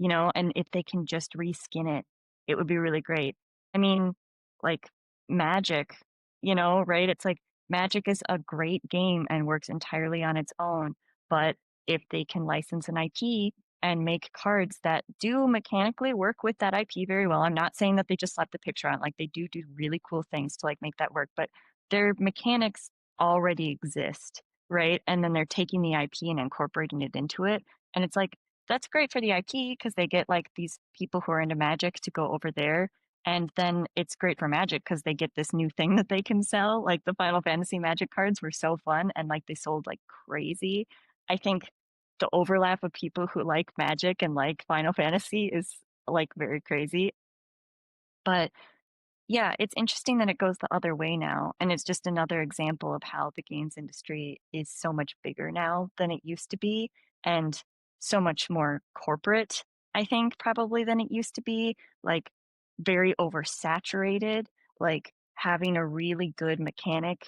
and if they can just reskin it, it would be really great. I mean, like Magic, right? It's like Magic is a great game and works entirely on its own, but if they can license an IP and make cards that do mechanically work with that IP very well, I'm not saying that they just slap the picture on, like they do really cool things to like make that work, but their mechanics already exist, right? And then they're taking the IP and incorporating it into it. And it's like, that's great for the IP because they get like these people who are into magic to go over there. And then it's great for Magic because they get this new thing that they can sell. Like the Final Fantasy Magic cards were so fun and like they sold like crazy. I think the overlap of people who like Magic and like Final Fantasy is like very crazy. But yeah, it's interesting that it goes the other way now, and it's just another example of how the games industry is so much bigger now than it used to be, and so much more corporate, I think, probably than it used to be, like, very oversaturated, like, having a really good mechanic,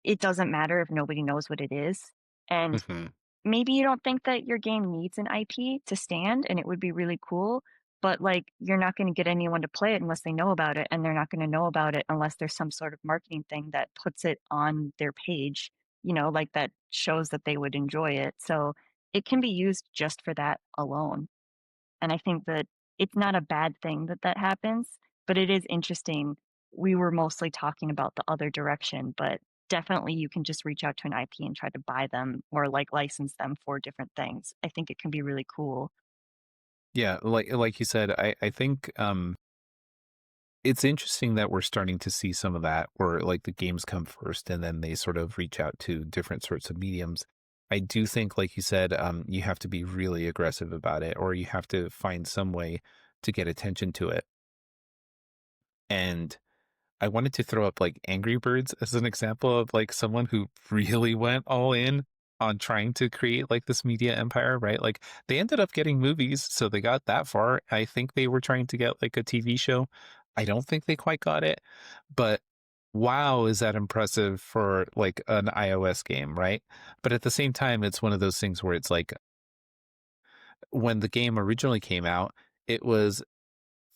it doesn't matter if nobody knows what it is, and Hmm. maybe you don't think that your game needs an IP to stand and it would be really cool, but like you're not going to get anyone to play it unless they know about it, and they're not going to know about it unless there's some sort of marketing thing that puts it on their page, like that shows that they would enjoy it. So it can be used just for that alone. And I think that it's not a bad thing that that happens, but it is interesting. We were mostly talking about the other direction, but definitely you can just reach out to an IP and try to buy them or like license them for different things. I think it can be really cool. Yeah, like you said, I think it's interesting that we're starting to see some of that, where, like, the games come first and then they sort of reach out to different sorts of mediums. I do think, like you said, you have to be really aggressive about it, or you have to find some way to get attention to it. And I wanted to throw up, like, Angry Birds as an example of, like, someone who really went all in on trying to create like this media empire, right? Like they ended up getting movies, so they got that far. I think they were trying to get like a TV show. I don't think they quite got it, but wow, is that impressive for like an iOS game, right? But at the same time, it's one of those things where it's like when the game originally came out, it was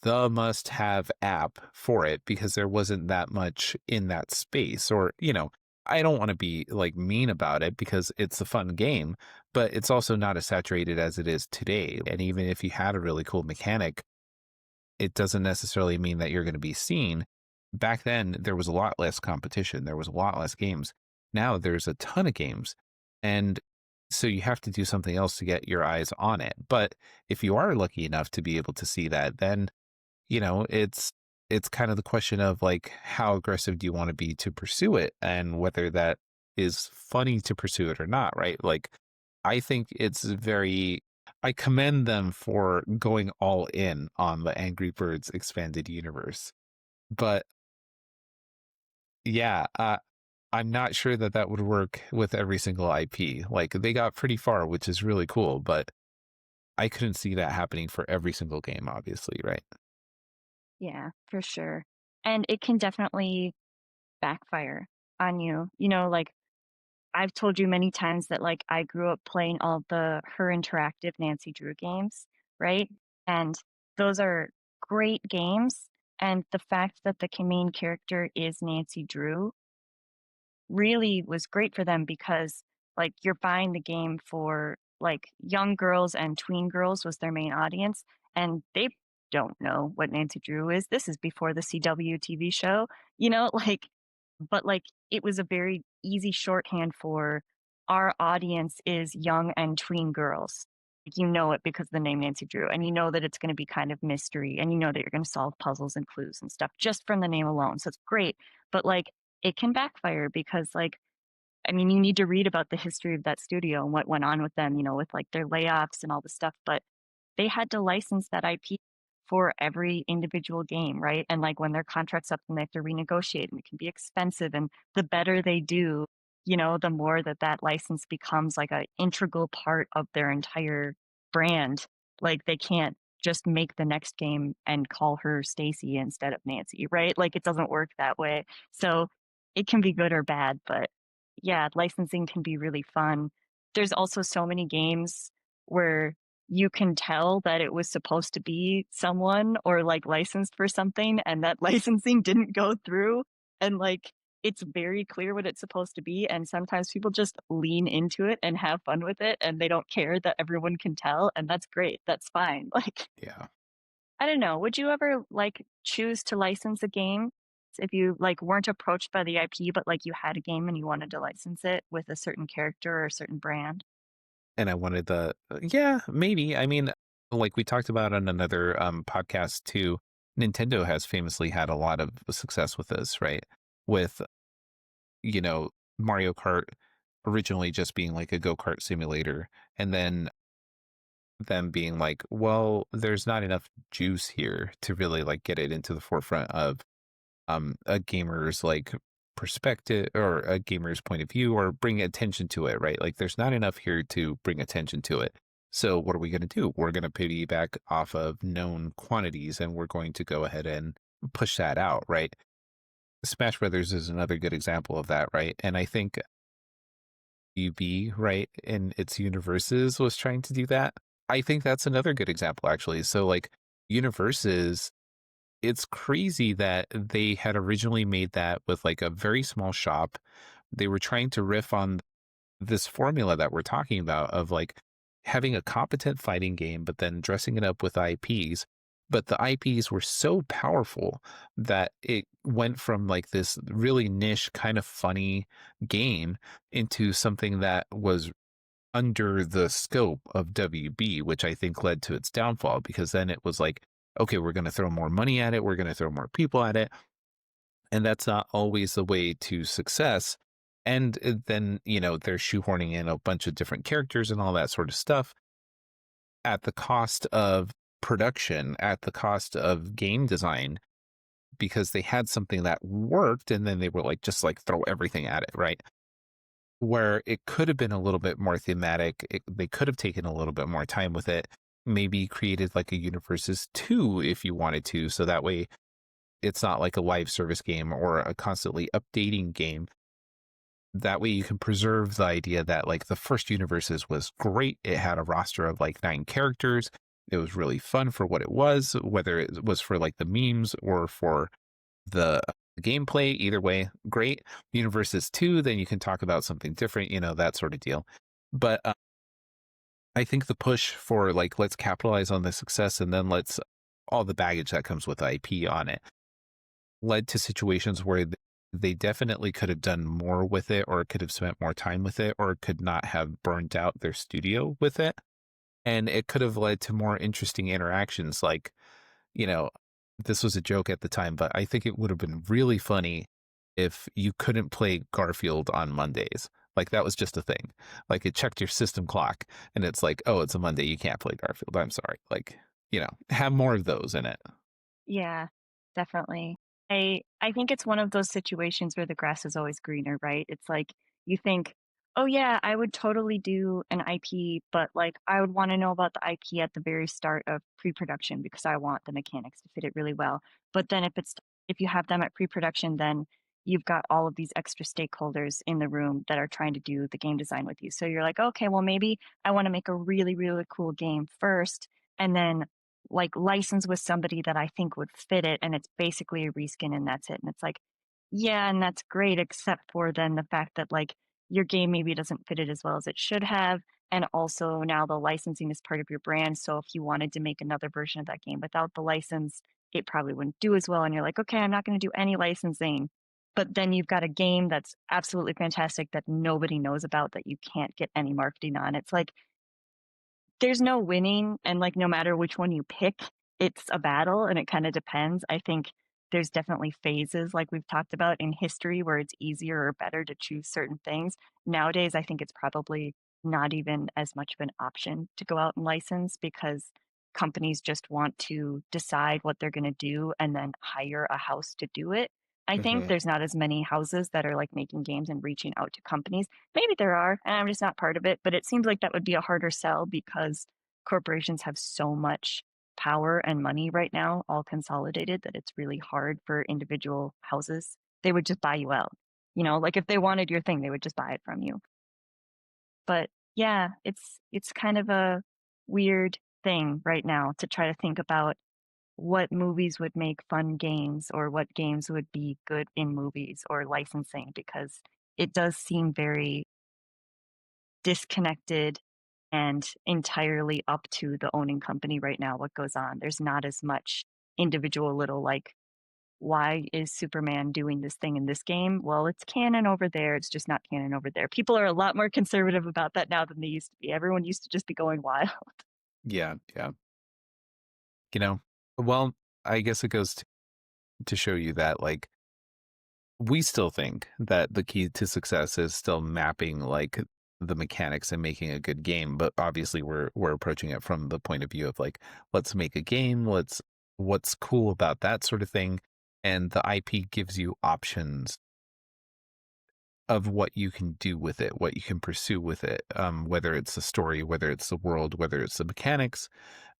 the must have app for it because there wasn't that much in that space. Or, I don't want to be like mean about it because it's a fun game, but it's also not as saturated as it is today. And even if you had a really cool mechanic, it doesn't necessarily mean that you're going to be seen. Back then, there was a lot less competition, there was a lot less games. Now there's a ton of games. And so you have to do something else to get your eyes on it. But if you are lucky enough to be able to see that, then it's kind of the question of like how aggressive do you want to be to pursue it and whether that is funny to pursue it or not, right? Like I think it's very I commend them for going all in on the Angry Birds expanded universe. But yeah, I'm not sure that that would work with every single IP. Like they got pretty far, which is really cool, but I couldn't see that happening for every single game, obviously, right? Yeah, for sure. And it can definitely backfire on you. Like I've told you many times that like I grew up playing all the Her Interactive Nancy Drew games, right? And those are great games. And the fact that the main character is Nancy Drew really was great for them because like you're buying the game for like young girls and tween girls was their main audience and they don't know what Nancy Drew is. This is before the CW TV show, like but like it was a very easy shorthand for our audience is young and tween girls. Like, you know it because of the name Nancy Drew and you know that it's going to be kind of mystery and you know that you're going to solve puzzles and clues and stuff just from the name alone. So it's great. But like it can backfire because like I mean you need to read about the history of that studio and what went on with them, with like their layoffs and all the stuff, but they had to license that IP for every individual game, right? And like when their contract's up and they have to renegotiate and it can be expensive and the better they do, the more that that license becomes like an integral part of their entire brand. Like they can't just make the next game and call her Stacy instead of Nancy, right? Like it doesn't work that way. So it can be good or bad, but yeah, licensing can be really fun. There's also so many games where you can tell that it was supposed to be someone or like licensed for something and that licensing didn't go through and like it's very clear what it's supposed to be and sometimes people just lean into it and have fun with it and they don't care that everyone can tell and that's great. That's fine. Like Yeah. I don't know, would you ever like choose to license a game if you like weren't approached by the IP but like you had a game and you wanted to license it with a certain character or a certain brand? And I wanted yeah, maybe. I mean, like we talked about on another podcast too, Nintendo has famously had a lot of success with this, right? With, you know, Mario Kart originally just being like a go-kart simulator and then them being like, well, there's not enough juice here to really like get it into the forefront of a gamer's like perspective or a gamer's point of view or bring attention to it, right? Like there's not enough here to bring attention to it. So what are we going to do? We're going to piggyback off of known quantities and we're going to go ahead and push that out, right? Smash Brothers is another good example of that, right? And I think UB, right, in its universes was trying to do that. I think that's another good example actually. So like universes, it's crazy that they had originally made that with like a very small shop. They were trying to riff on this formula that we're talking about of like having a competent fighting game, but then dressing it up with IPs. But the IPs were so powerful that it went from like this really niche, kind of funny game into something that was under the scope of WB, which I think led to its downfall because then it was like, okay, we're going to throw more money at it, we're going to throw more people at it. And that's not always the way to success. And then, they're shoehorning in a bunch of different characters and all that sort of stuff at the cost of production, at the cost of game design, because they had something that worked and then they were like, just like throw everything at it, right? where it could have been a little bit more thematic. They could have taken a little bit more time with it, maybe created like a universes two if you wanted to. So that way it's not like a live service game or a constantly updating game. That way you can preserve the idea that like the first universes was great. It had a roster of like 9 characters. It was really fun for what it was, whether it was for like the memes or for the gameplay. Either way, great. Universes 2, then you can talk about something different, that sort of deal. But I think the push for like, let's capitalize on the success and then let's all the baggage that comes with IP on it led to situations where they definitely could have done more with it or could have spent more time with it or could not have burnt out their studio with it. And it could have led to more interesting interactions. Like, you know, this was a joke at the time, but I think it would have been really funny if you couldn't play Garfield on Mondays. Like that was just a thing. Like it checked your system clock and it's like, oh, it's a Monday. You can't play Garfield. I'm sorry. Like, have more of those in it. Yeah, definitely. I think it's one of those situations where the grass is always greener, right? It's like you think, "Oh yeah, I would totally do an IP, but like I would want to know about the IP at the very start of pre-production because I want the mechanics to fit it really well." But then if you have them at pre-production, then you've got all of these extra stakeholders in the room that are trying to do the game design with you. So you're like, "Okay, well maybe I want to make a really, really cool game first, and then like license with somebody that I think would fit it, and it's basically a reskin and that's it." And it's like, yeah, and that's great, except for then the fact that like your game maybe doesn't fit it as well as it should have. And also now the licensing is part of your brand. So if you wanted to make another version of that game without the license, it probably wouldn't do as well. And you're like, okay, I'm not going to do any licensing. But then you've got a game that's absolutely fantastic that nobody knows about that you can't get any marketing on. It's like there's no winning, and, like, no matter which one you pick, it's a battle, and it kinda depends. I think there's definitely phases, like we've talked about in history, where it's easier or better to choose certain things. Nowadays, I think it's probably not even as much of an option to go out and license because companies just want to decide what they're gonna do and then hire a house to do it. I think Hmm. there's not as many houses that are, like, making games and reaching out to companies. Maybe there are, and I'm just not part of it, but it seems like that would be a harder sell because corporations have so much power and money right now, all consolidated, that it's really hard for individual houses. They would just buy you out. Like if they wanted your thing, they would just buy it from you. But yeah, it's kind of a weird thing right now to try to think about what movies would make fun games or what games would be good in movies or licensing because it does seem very disconnected and entirely up to the owning company right now what goes on. There's not as much individual little like, why is Superman doing this thing in this game? Well, it's canon over there. It's just not canon over there. People are a lot more conservative about that now than they used to be. Everyone used to just be going wild. Yeah. Yeah. You know, well, I guess it goes to show you that like we still think that the key to success is still mapping like the mechanics and making a good game, but obviously we're approaching it from the point of view of like let's make a game, let's what's cool about that sort of thing, and the IP gives you options of what you can do with it, what you can pursue with it, whether it's the story, whether it's the world, whether it's the mechanics.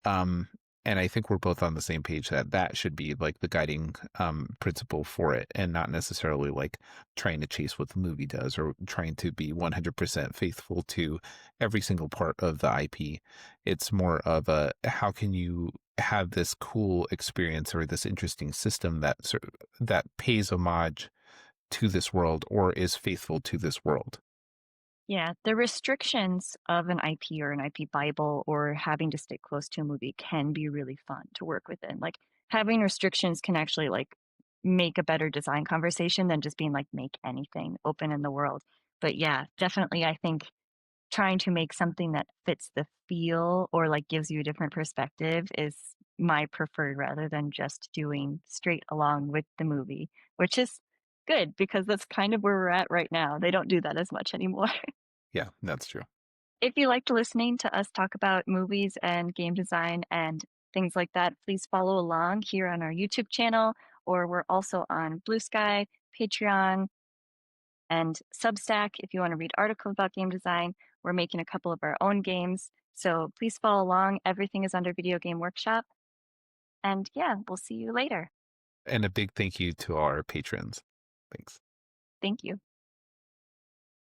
um, and I think we're both on the same page that that should be like the guiding principle for it, and not necessarily like trying to chase what the movie does or trying to be 100% faithful to every single part of the IP. It's more of a how can you have this cool experience or this interesting system that that pays homage to this world or is faithful to this world. Yeah, the restrictions of an IP or an IP Bible or having to stick close to a movie can be really fun to work within. Like having restrictions can actually like make a better design conversation than just being like make anything open in the world. But yeah, definitely I think trying to make something that fits the feel or like gives you a different perspective is my preferred rather than just doing straight along with the movie, which is good because that's kind of where we're at right now. They don't do that as much anymore. Yeah, that's true. If you liked listening to us talk about movies and game design and things like that, please follow along here on our YouTube channel, or we're also on Blue Sky, Patreon, and Substack if you want to read articles about game design. We're making a couple of our own games. So please follow along. Everything is under Video Game Workshop. And yeah, we'll see you later. And a big thank you to our patrons. Thanks. Thank you.